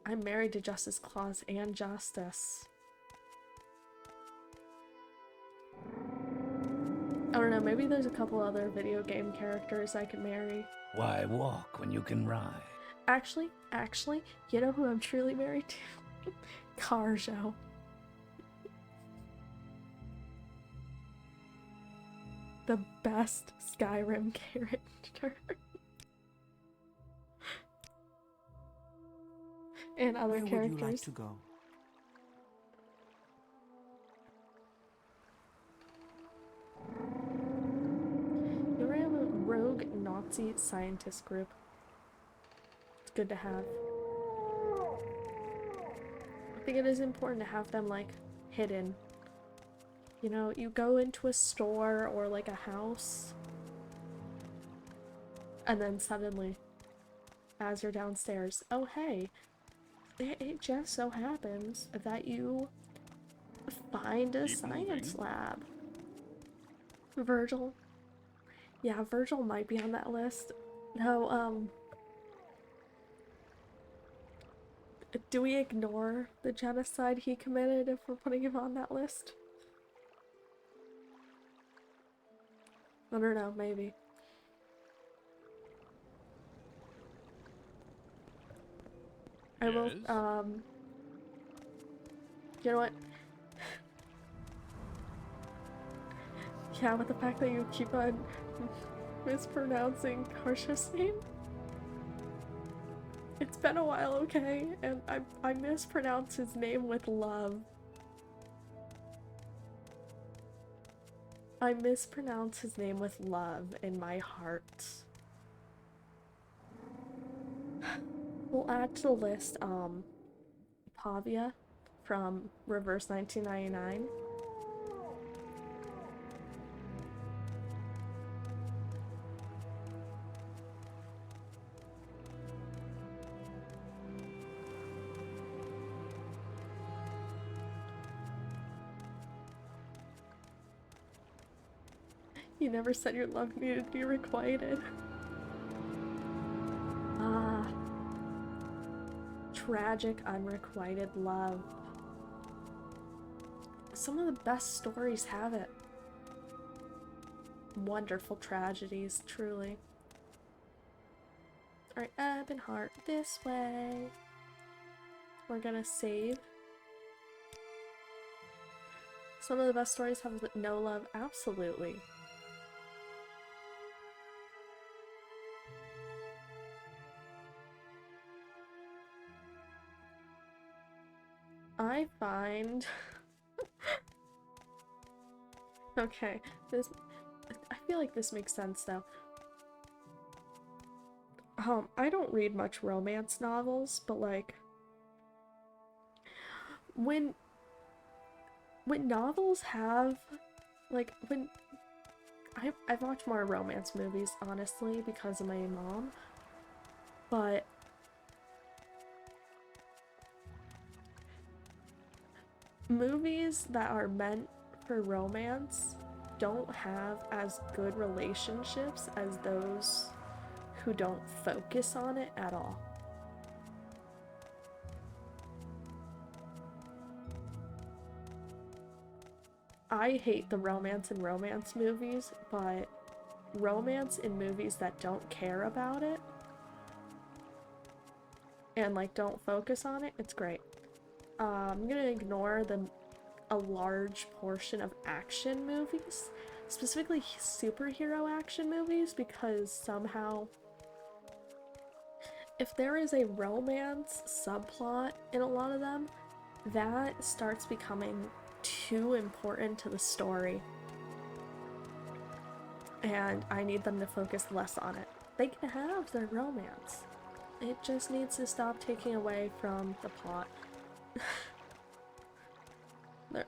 I'm married to Justice Claus and Justice. I don't know, maybe there's a couple other video game characters I could marry. Why walk when you can ride? Actually, you know who I'm truly married to? Carjo. The best Skyrim character. And other Where characters. would you like to go? You ever have a rogue Nazi scientist group? It's good to have. I think it is important to have them, like, hidden. You know, you go into a store or, like, a house, and then suddenly, as you're downstairs, oh hey, it just so happens that you find a science lab. Virgil. Yeah, Virgil might be on that list. No, do we ignore the genocide he committed if we're putting him on that list? I don't know, maybe. I will, Yes? you know what? Yeah, with the fact that you keep on mispronouncing Karsha's name. It's been a while, okay? And I mispronounce his name with love. I mispronounce his name with love in my heart. We'll add to the list, Pavia from Reverse 1999. You never said your love needed to be requited. Ah. Tragic, unrequited love. Some of the best stories have it. Wonderful tragedies, truly. Alright, Ebb and Heart, this way. We're gonna save. Some of the best stories have no love, absolutely. I find... Okay, this... I feel like this makes sense, though. I don't read much romance novels, but, like... When novels have... Like, when... I've watched more romance movies, honestly, because of my mom. But... movies that are meant for romance don't have as good relationships as those who don't focus on it at all. I hate the romance in romance movies, but romance in movies that don't care about it and like don't focus on it, it's great. I'm gonna ignore a large portion of action movies, specifically superhero action movies, because somehow if there is a romance subplot in a lot of them, that starts becoming too important to the story, and I need them to focus less on it. They can have their romance. It just needs to stop taking away from the plot.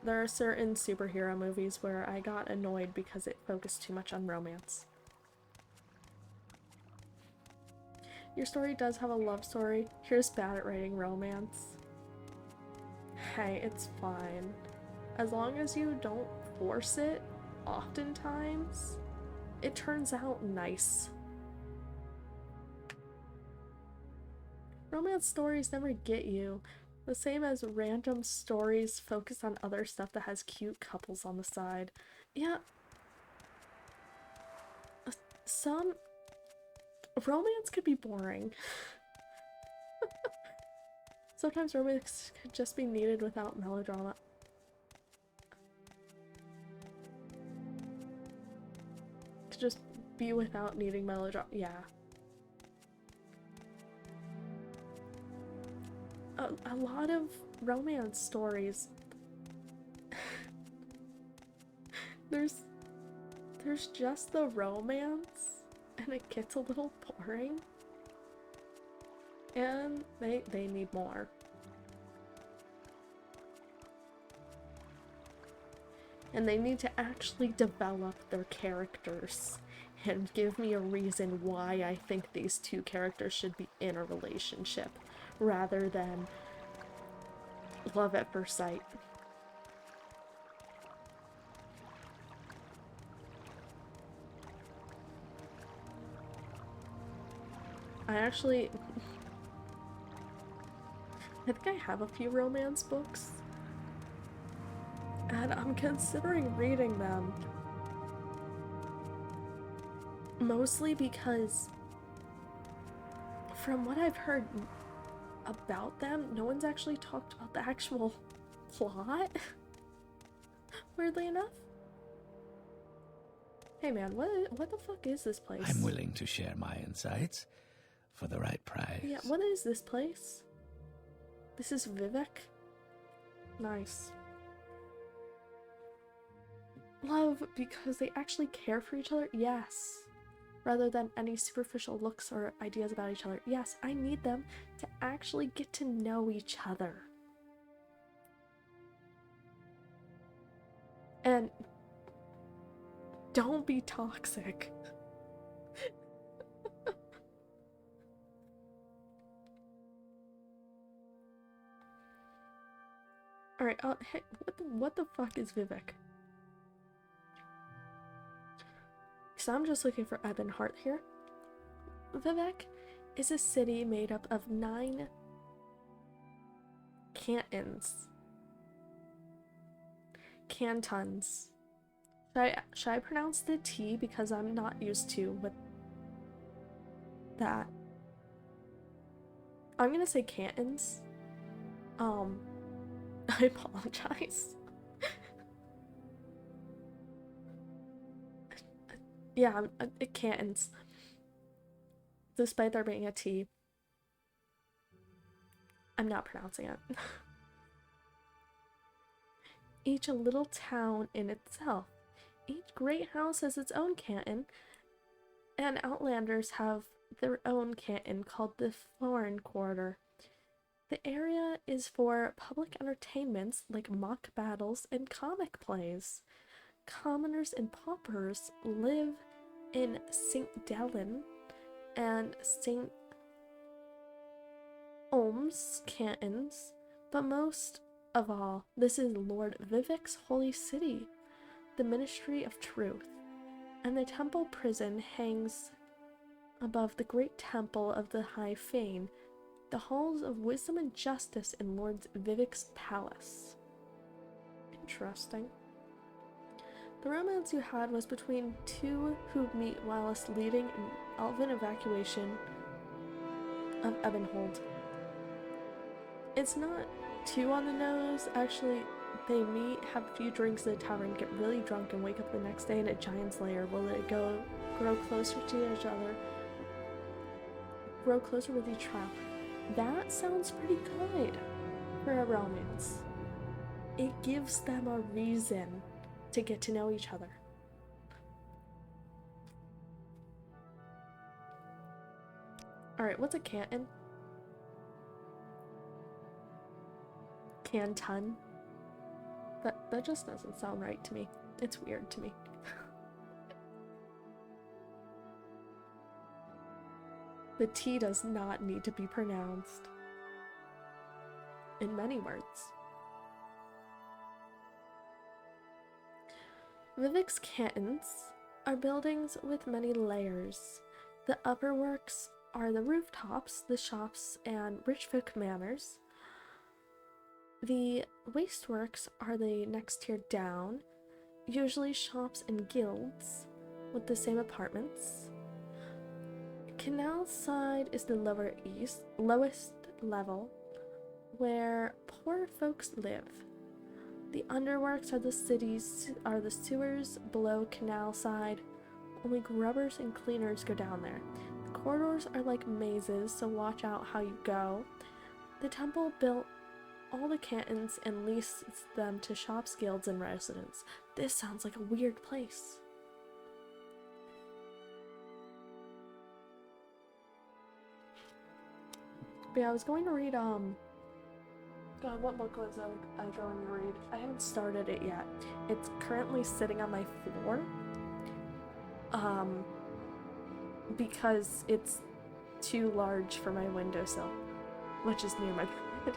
There are certain superhero movies where I got annoyed because it focused too much on romance. Your story does have a love story. You're just bad at writing romance. Hey, it's fine. As long as you don't force it, oftentimes, it turns out nice. Romance stories never get you. The same as random stories focus on other stuff that has cute couples on the side. Yeah. Some romance could be boring. Sometimes romance could just be needed without melodrama. Could just be without needing melodrama. Yeah. A lot of romance stories. There's just the romance, and it gets a little boring. And they need more. And they need to actually develop their characters and give me a reason why I think these two characters should be in a relationship, rather than love at first sight. I think I have a few romance books, and I'm considering reading them. Mostly because, from what I've heard about them, no one's actually talked about the actual plot. Weirdly enough. Hey man, what the fuck is this place? I'm willing to share my insights for the right price. Yeah, what is this place? This is Vivek? Nice. Love because they actually care for each other? Yes. Rather than any superficial looks or ideas about each other. Yes, I need them to actually get to know each other. And don't be toxic. Alright, hey, what the fuck is Vivek? So I'm just looking for Ebon Heart here. Vivek is a city made up of 9 cantons. Cantons. Should I pronounce the T because I'm not used to with that? I'm gonna say cantons. I apologize. Yeah, cantons. Despite there being a T. I'm not pronouncing it. each a little town in itself. Each great house has its own canton, and Outlanders have their own canton called the Foreign Quarter. The area is for public entertainments like mock battles and comic plays. Commoners and paupers live in St. Dellen and St. Olm's cantons, but most of all, this is Lord Vivek's holy city, the Ministry of Truth, and the temple prison hangs above the great temple of the High Fane, the halls of wisdom and justice in Lord Vivek's palace. Interesting. The romance you had was between two who meet whilst leading an elven evacuation of Ebenhold. It's not too on the nose. Actually, they meet, have a few drinks at a tavern, get really drunk, and wake up the next day in a giant's lair. Will they grow closer to each other? Grow closer with each trial. That sounds pretty good for a romance. It gives them a reason to get to know each other. Alright, what's a canton? Canton? That just doesn't sound right to me. It's weird to me. The T does not need to be pronounced. In many words. Vivek's cantons are buildings with many layers. The upper works are the rooftops, the shops, and rich folk manors. The wasteworks are the next tier down, usually shops and guilds with the same apartments. Canal side is the lowest level, where poor folks live. The underworks are the sewers below canal side. Only grubbers and cleaners go down there. The corridors are like mazes, so watch out how you go. The temple built all the cantons and leased them to shops, guilds, and residents. This sounds like a weird place. But yeah, I was going to read, God, what book was I going to read? I haven't started it yet. It's currently sitting on my floor. Because it's too large for my windowsill, which is near my bed.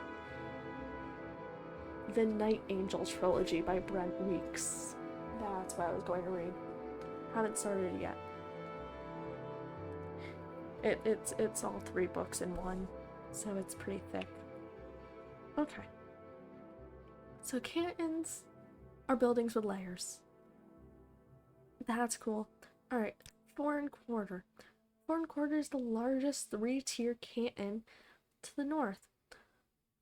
The Night Angel trilogy by Brent Weeks. That's what I was going to read. Haven't started it yet. It's all 3 books in one, so it's pretty thick. Okay. So cantons are buildings with layers. That's cool. Alright, Foreign Quarter. Foreign Quarter is the largest 3-tier canton to the north.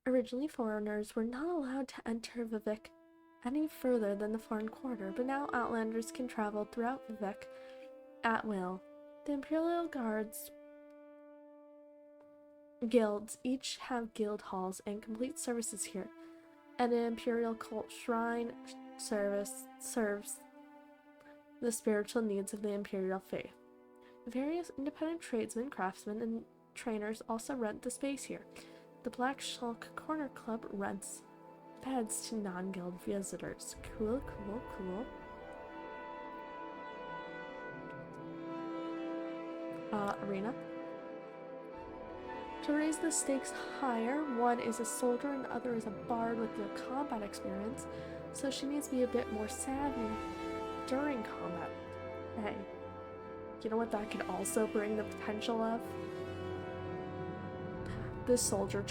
Originally, foreigners were not allowed to enter Vivek any further than the Foreign Quarter, but now Outlanders can travel throughout Vivek at will. The Imperial Guards guilds each have guild halls and complete services here, and an Imperial cult shrine serves the spiritual needs of the Imperial faith. Various independent tradesmen, craftsmen, and trainers also rent the space here. The Black Shulk Corner Club rents beds to non-guild visitors. Cool. Arena. To raise the stakes higher, one is a soldier and the other is a bard with the combat experience, so she needs to be a bit more savvy during combat. Hey, you know what that could also bring the potential of? The soldier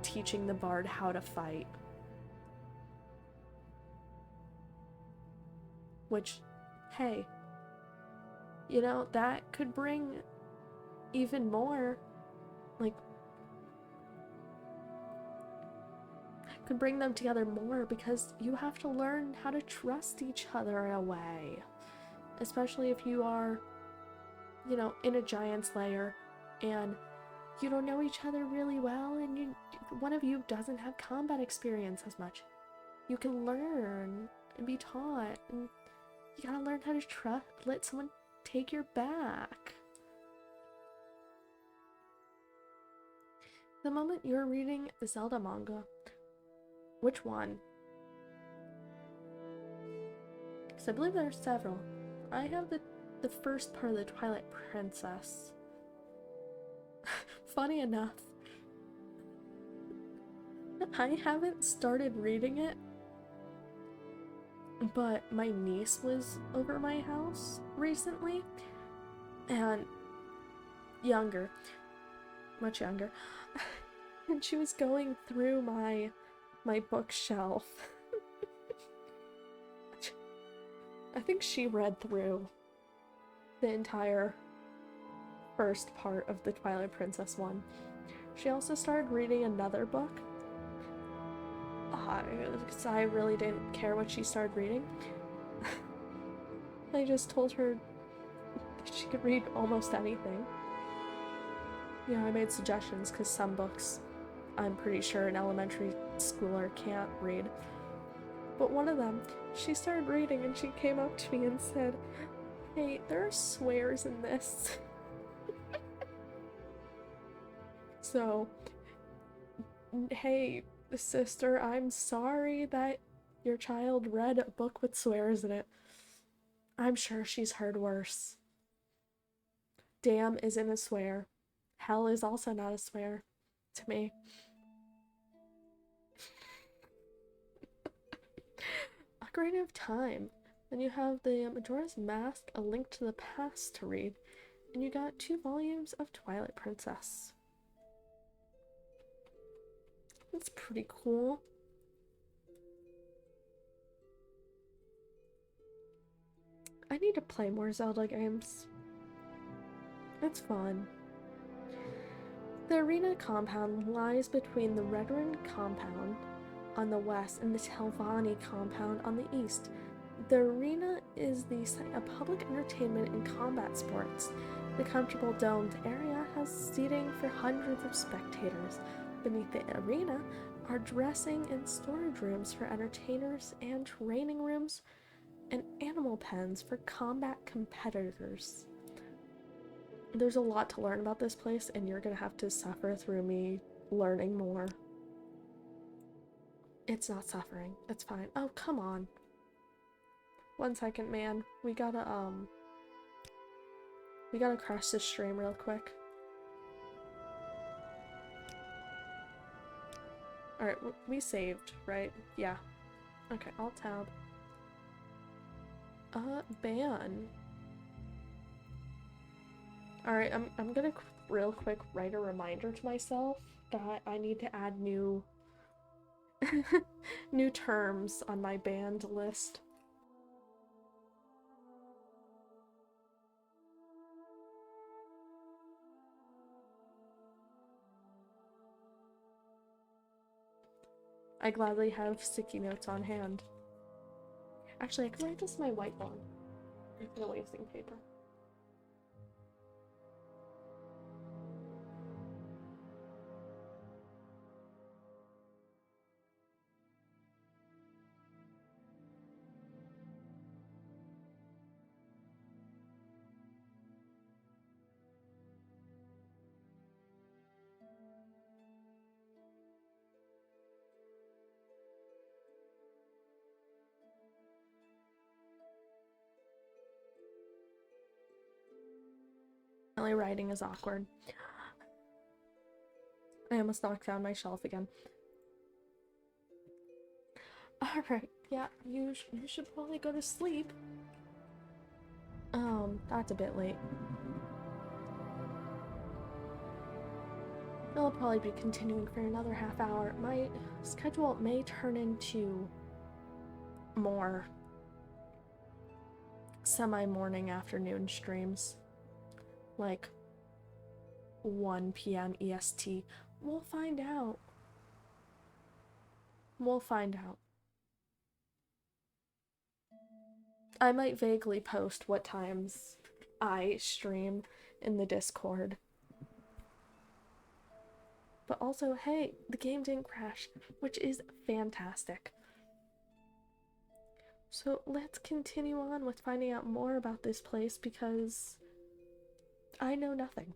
teaching the bard how to fight. Which, hey, you know, that could bring even more, like, could bring them together more, because you have to learn how to trust each other in a way. Especially if you are, you know, in a giant's lair and you don't know each other really well, and one of you doesn't have combat experience as much. You can learn and be taught, and you gotta learn how to trust, let someone take your back. The moment you're reading the Zelda manga, which one? Because I believe there's several. I have the first part of the Twilight Princess. Funny enough, I haven't started reading it, but my niece was over my house recently, and younger, much younger, and she was going through my bookshelf. I think she read through the entire first part of the Twilight Princess one. She also started reading another book. Because I really didn't care what she started reading. I just told her that she could read almost anything. Yeah, I made suggestions because some books I'm pretty sure an elementary schooler can't read. But one of them, she started reading and she came up to me and said, "Hey, there are swears in this." So, hey, sister, I'm sorry that your child read a book with swears in it. I'm sure she's heard worse. Damn isn't a swear. Hell is also not a swear to me. Ocarina of Time. Then you have the Majora's Mask, A Link to the Past to read. And you got 2 volumes of Twilight Princess. That's pretty cool. I need to play more Zelda games. It's fun. The arena compound lies between the Redrun compound on the west and the Telvanni compound on the east. The arena is the site of public entertainment and combat sports. The comfortable domed area has seating for hundreds of spectators. Beneath the arena are dressing and storage rooms for entertainers and training rooms and animal pens for combat competitors. There's a lot to learn about this place, and you're gonna have to suffer through me learning more. It's not suffering. It's fine. Oh, come on. 1 second, man. We gotta crash this stream real quick. Alright, we saved, right? Yeah. Okay, Alt tab. Ban. Alright, I'm gonna real quick write a reminder to myself that I need to add new new terms on my banned list. I gladly have sticky notes on hand. Actually, I can write this on my whiteboard instead of wasting paper. Apparently writing is awkward. I almost knocked down my shelf again. Alright, yeah, you should probably go to sleep. That's a bit late. I'll probably be continuing for another half hour. My schedule may turn into more semi-morning afternoon streams. Like 1 p.m. EST. We'll find out. We'll find out. I might vaguely post what times I stream in the Discord. But also, hey, the game didn't crash, which is fantastic. So let's continue on with finding out more about this place because I know nothing.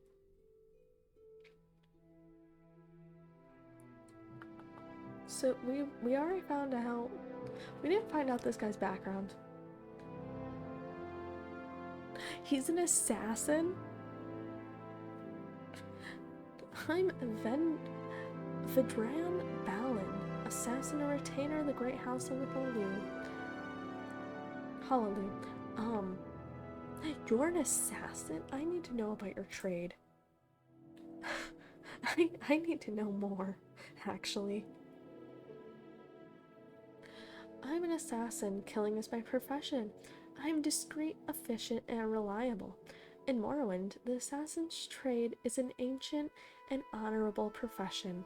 So we already found out. We didn't find out this guy's background. He's an assassin? I'm Vedran Balin, assassin and retainer of the Great House of Hallelujah. You're an assassin? I need to know about your trade. I need to know more, actually. I'm an assassin. Killing is my profession. I'm discreet, efficient, and reliable. In Morrowind, the assassin's trade is an ancient and honorable profession,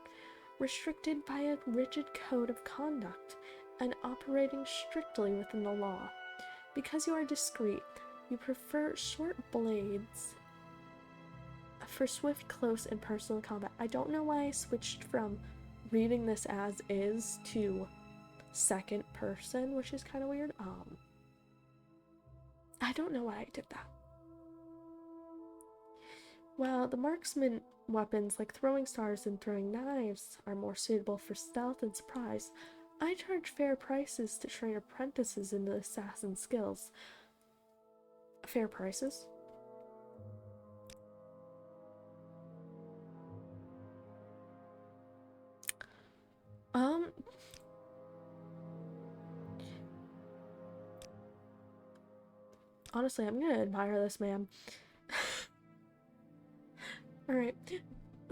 restricted by a rigid code of conduct and operating strictly within the law. Because you are discreet, you prefer short blades for swift, close, and personal combat. I don't know why I switched from reading this as is to second person, which is kind of weird. I don't know why I did that. While the marksman weapons like throwing stars and throwing knives are more suitable for stealth and surprise, I charge fair prices to train apprentices in the assassin skills. Fair prices? Honestly, I'm gonna admire this man. Alright.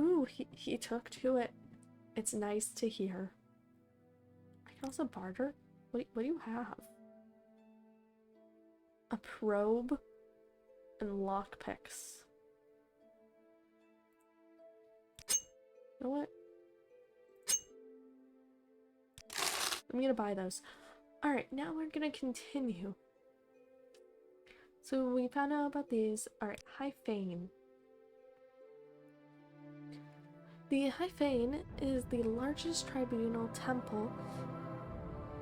Ooh, he took to it. It's nice to hear. I can also barter. What do you have? A probe and lockpicks. You know what? I'm gonna buy those. Alright, now we're gonna continue. So we found out about these. Alright, High Fane. The High Fane is the largest tribunal temple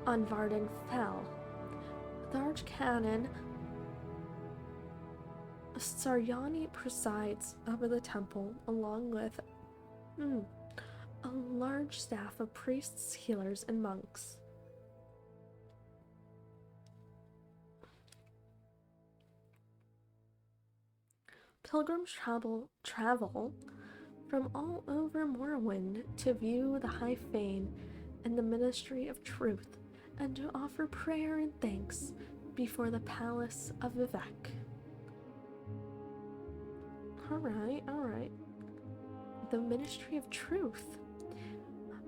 on Varden Fell. The Archcanon Saryani presides over the temple along with a large staff of priests, healers, and monks. Pilgrims travel from all over Morrowind to view the High Fane and the Ministry of Truth, and to offer prayer and thanks before the Palace of Vivek. Alright. The Ministry of Truth.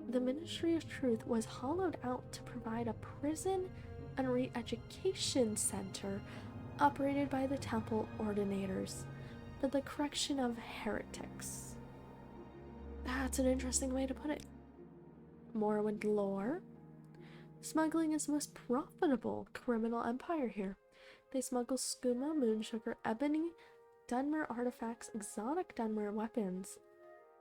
The Ministry of Truth was hollowed out to provide a prison and re-education center operated by the temple ordinators for the correction of heretics. That's an interesting way to put it. Morrowind lore. Smuggling is the most profitable criminal empire here. They smuggle skooma, moonsugar, ebony, Dunmer artifacts, exotic Dunmer weapons,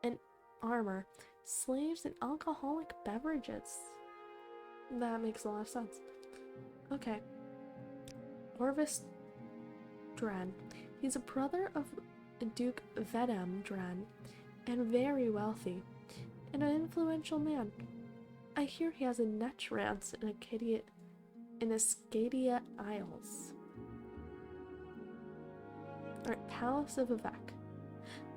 and armor, slaves, and alcoholic beverages. That makes a lot of sense. Okay. Orvis Dren. He's a brother of Duke Vedem Dren, and very wealthy, and an influential man. I hear he has a netrance in Ascadia Isles. Alright, Palace of Vivek.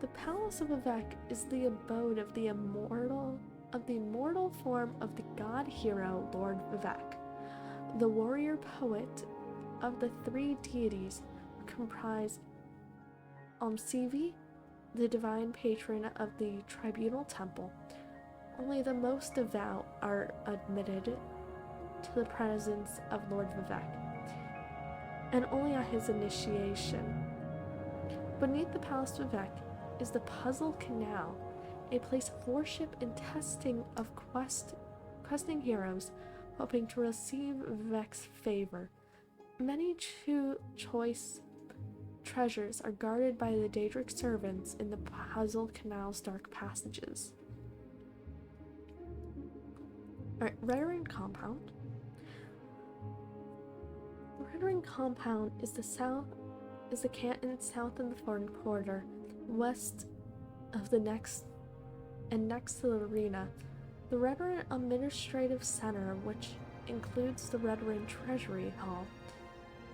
The Palace of Vivek is the abode of the immortal form of the god hero Lord Vivek, the warrior poet of the three deities who comprise Omsivi, the divine patron of the tribunal temple. Only the most devout are admitted to the presence of Lord Vivek, and only at his initiation. Beneath the Palace of Vivek is the Puzzle Canal, a place of worship and testing of questing heroes hoping to receive Vivek's favor. Many choice treasures are guarded by the Daedric servants in the Puzzle Canal's dark passages. Alright, Rarian Compound. The Red Ring compound is the canton south in the Foreign Quarter, west of the next to the arena. The Red Ring Administrative Center, which includes the Red Ring Treasury Hall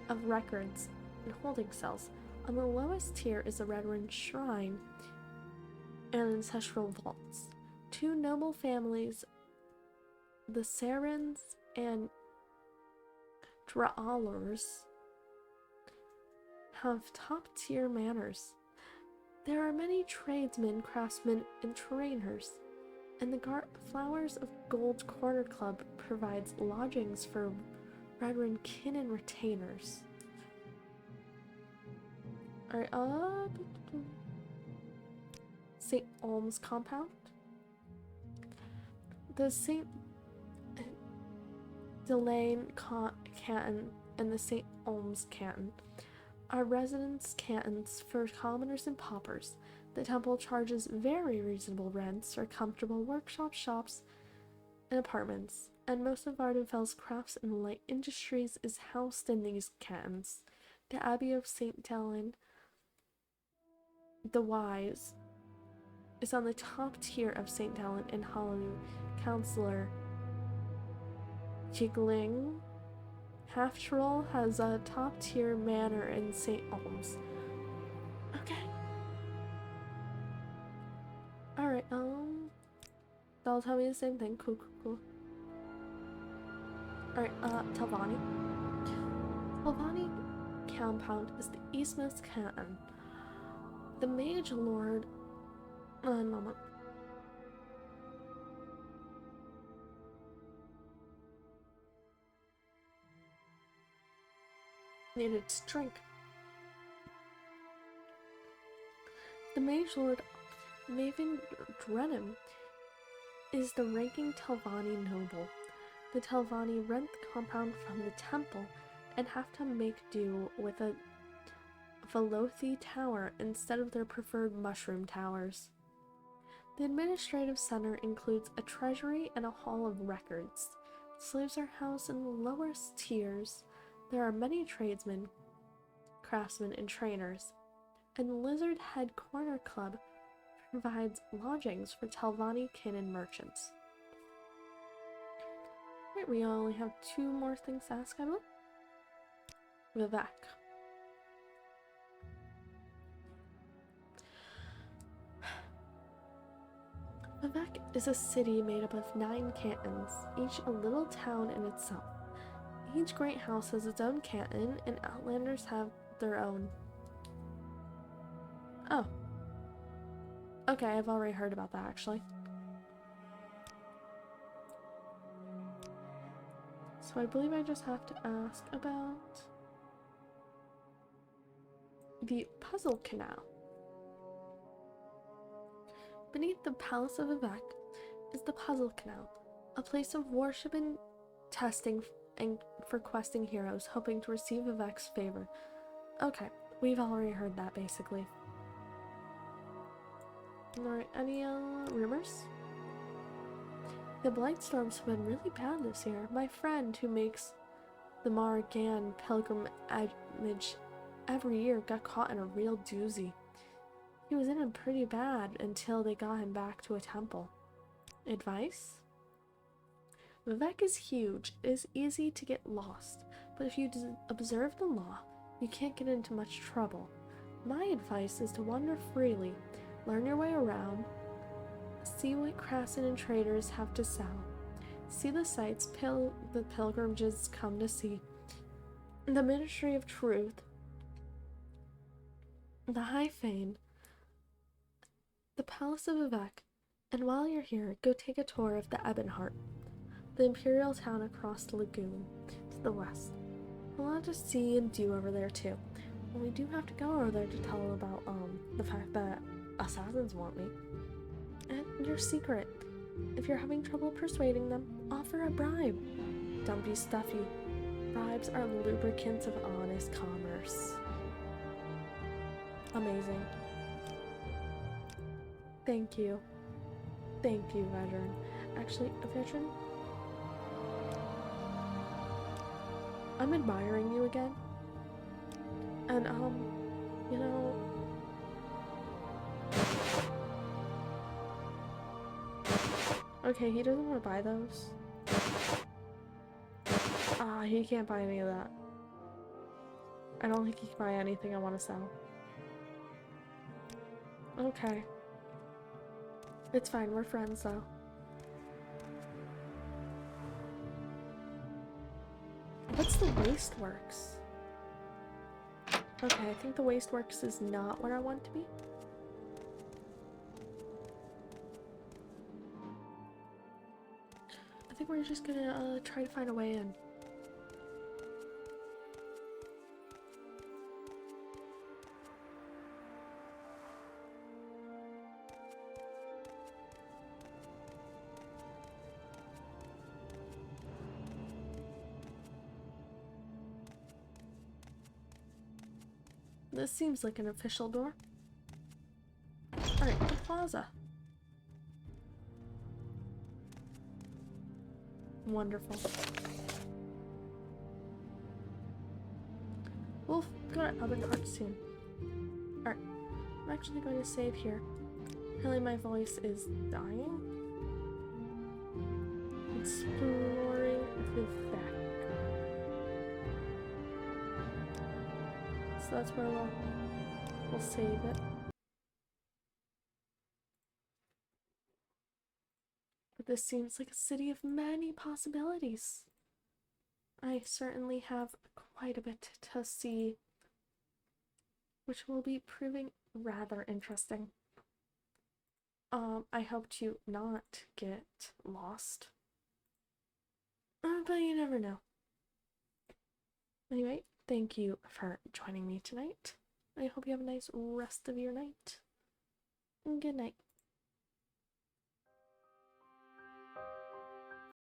of records and holding cells. On the lowest tier is the Red Ring Shrine and ancestral vaults. Two noble families, the Sarens and Draalers, have top-tier manners. There are many tradesmen, craftsmen, and trainers, and the Flowers of Gold Corner Club provides lodgings for Red Ring kin and retainers. Alright, St. Olm's compound. The St. Delane canton and the St. Olm's canton are residence cantons for commoners and paupers. The temple charges very reasonable rents for comfortable workshops, shops, and apartments, and most of Vardenfell's crafts and light industries is housed in these cantons. The Abbey of St. Delane the Wise is on the top tier of St. Delane and Holloway. Councillor Jigling Half-Troll has a top-tier manor in St. Olm's. Okay. Alright, that'll tell me the same thing. Cool. Alright, Telvanni. Telvanni compound is the eastmost canton. The Mage Lord... One moment. Needed to drink. The Mage Lord Maven Drenham is the ranking Telvanni noble. The Telvanni rent the compound from the temple and have to make do with a Velothi tower instead of their preferred mushroom towers. The administrative center includes a treasury and a hall of records. Slaves are housed in the lowest tiers. There are many tradesmen, craftsmen, and trainers, and the Lizard Head Corner Club provides lodgings for Telvanni kin and merchants. Right, we only have two more things to ask, I believe. Vivek. Vivek is a city made up of 9 cantons, each a little town in itself. Each great house has its own canton, and Outlanders have their own. Oh. Okay, I've already heard about that, actually. So I believe I just have to ask about the Puzzle Canal. Beneath the Palace of Vivek is the Puzzle Canal, a place of worship and testing and for questing heroes hoping to receive Vivek's favor. Okay, we've already heard that, basically. Alright, any rumors? The blight storms have been really bad this year. My friend who makes the Margan pilgrimage every year got caught in a real doozy. He was in it pretty bad until they got him back to a temple. Advice? Vivek is huge. It is easy to get lost, but if you observe the law, you can't get into much trouble. My advice is to wander freely, learn your way around, see what craftsmen and traders have to sell, see the sights the pilgrimages come to see, the Ministry of Truth, the High Fane, the Palace of Vivek, and while you're here, go take a tour of the Ebonheart, the imperial town across the lagoon to the west. A lot to see and do over there too. And we do have to go over there to tell them about the fact that assassins want me. And your secret. If you're having trouble persuading them, offer a bribe. Don't be stuffy. Bribes are lubricants of honest commerce. Amazing. Thank you. Thank you, veteran. Actually, a veteran? I'm admiring you again. And, you know... Okay, he doesn't want to buy those. Ah, he can't buy any of that. I don't think he can buy anything I want to sell. Okay. It's fine, we're friends though. What's the Wasteworks? Okay, I think the Wasteworks is not what I want to be. I think we're just gonna try to find a way in. This seems like an official door. Alright, the plaza. Wonderful. We'll go to other cards soon. Alright, I'm actually going to save here. Apparently my voice is dying. Exploring the back. So that's where we'll save it. But this seems like a city of many possibilities. I certainly have quite a bit to see, which will be proving rather interesting. I hope to not get lost. But you never know. Anyway, thank you for joining me tonight. I hope you have a nice rest of your night. Good night.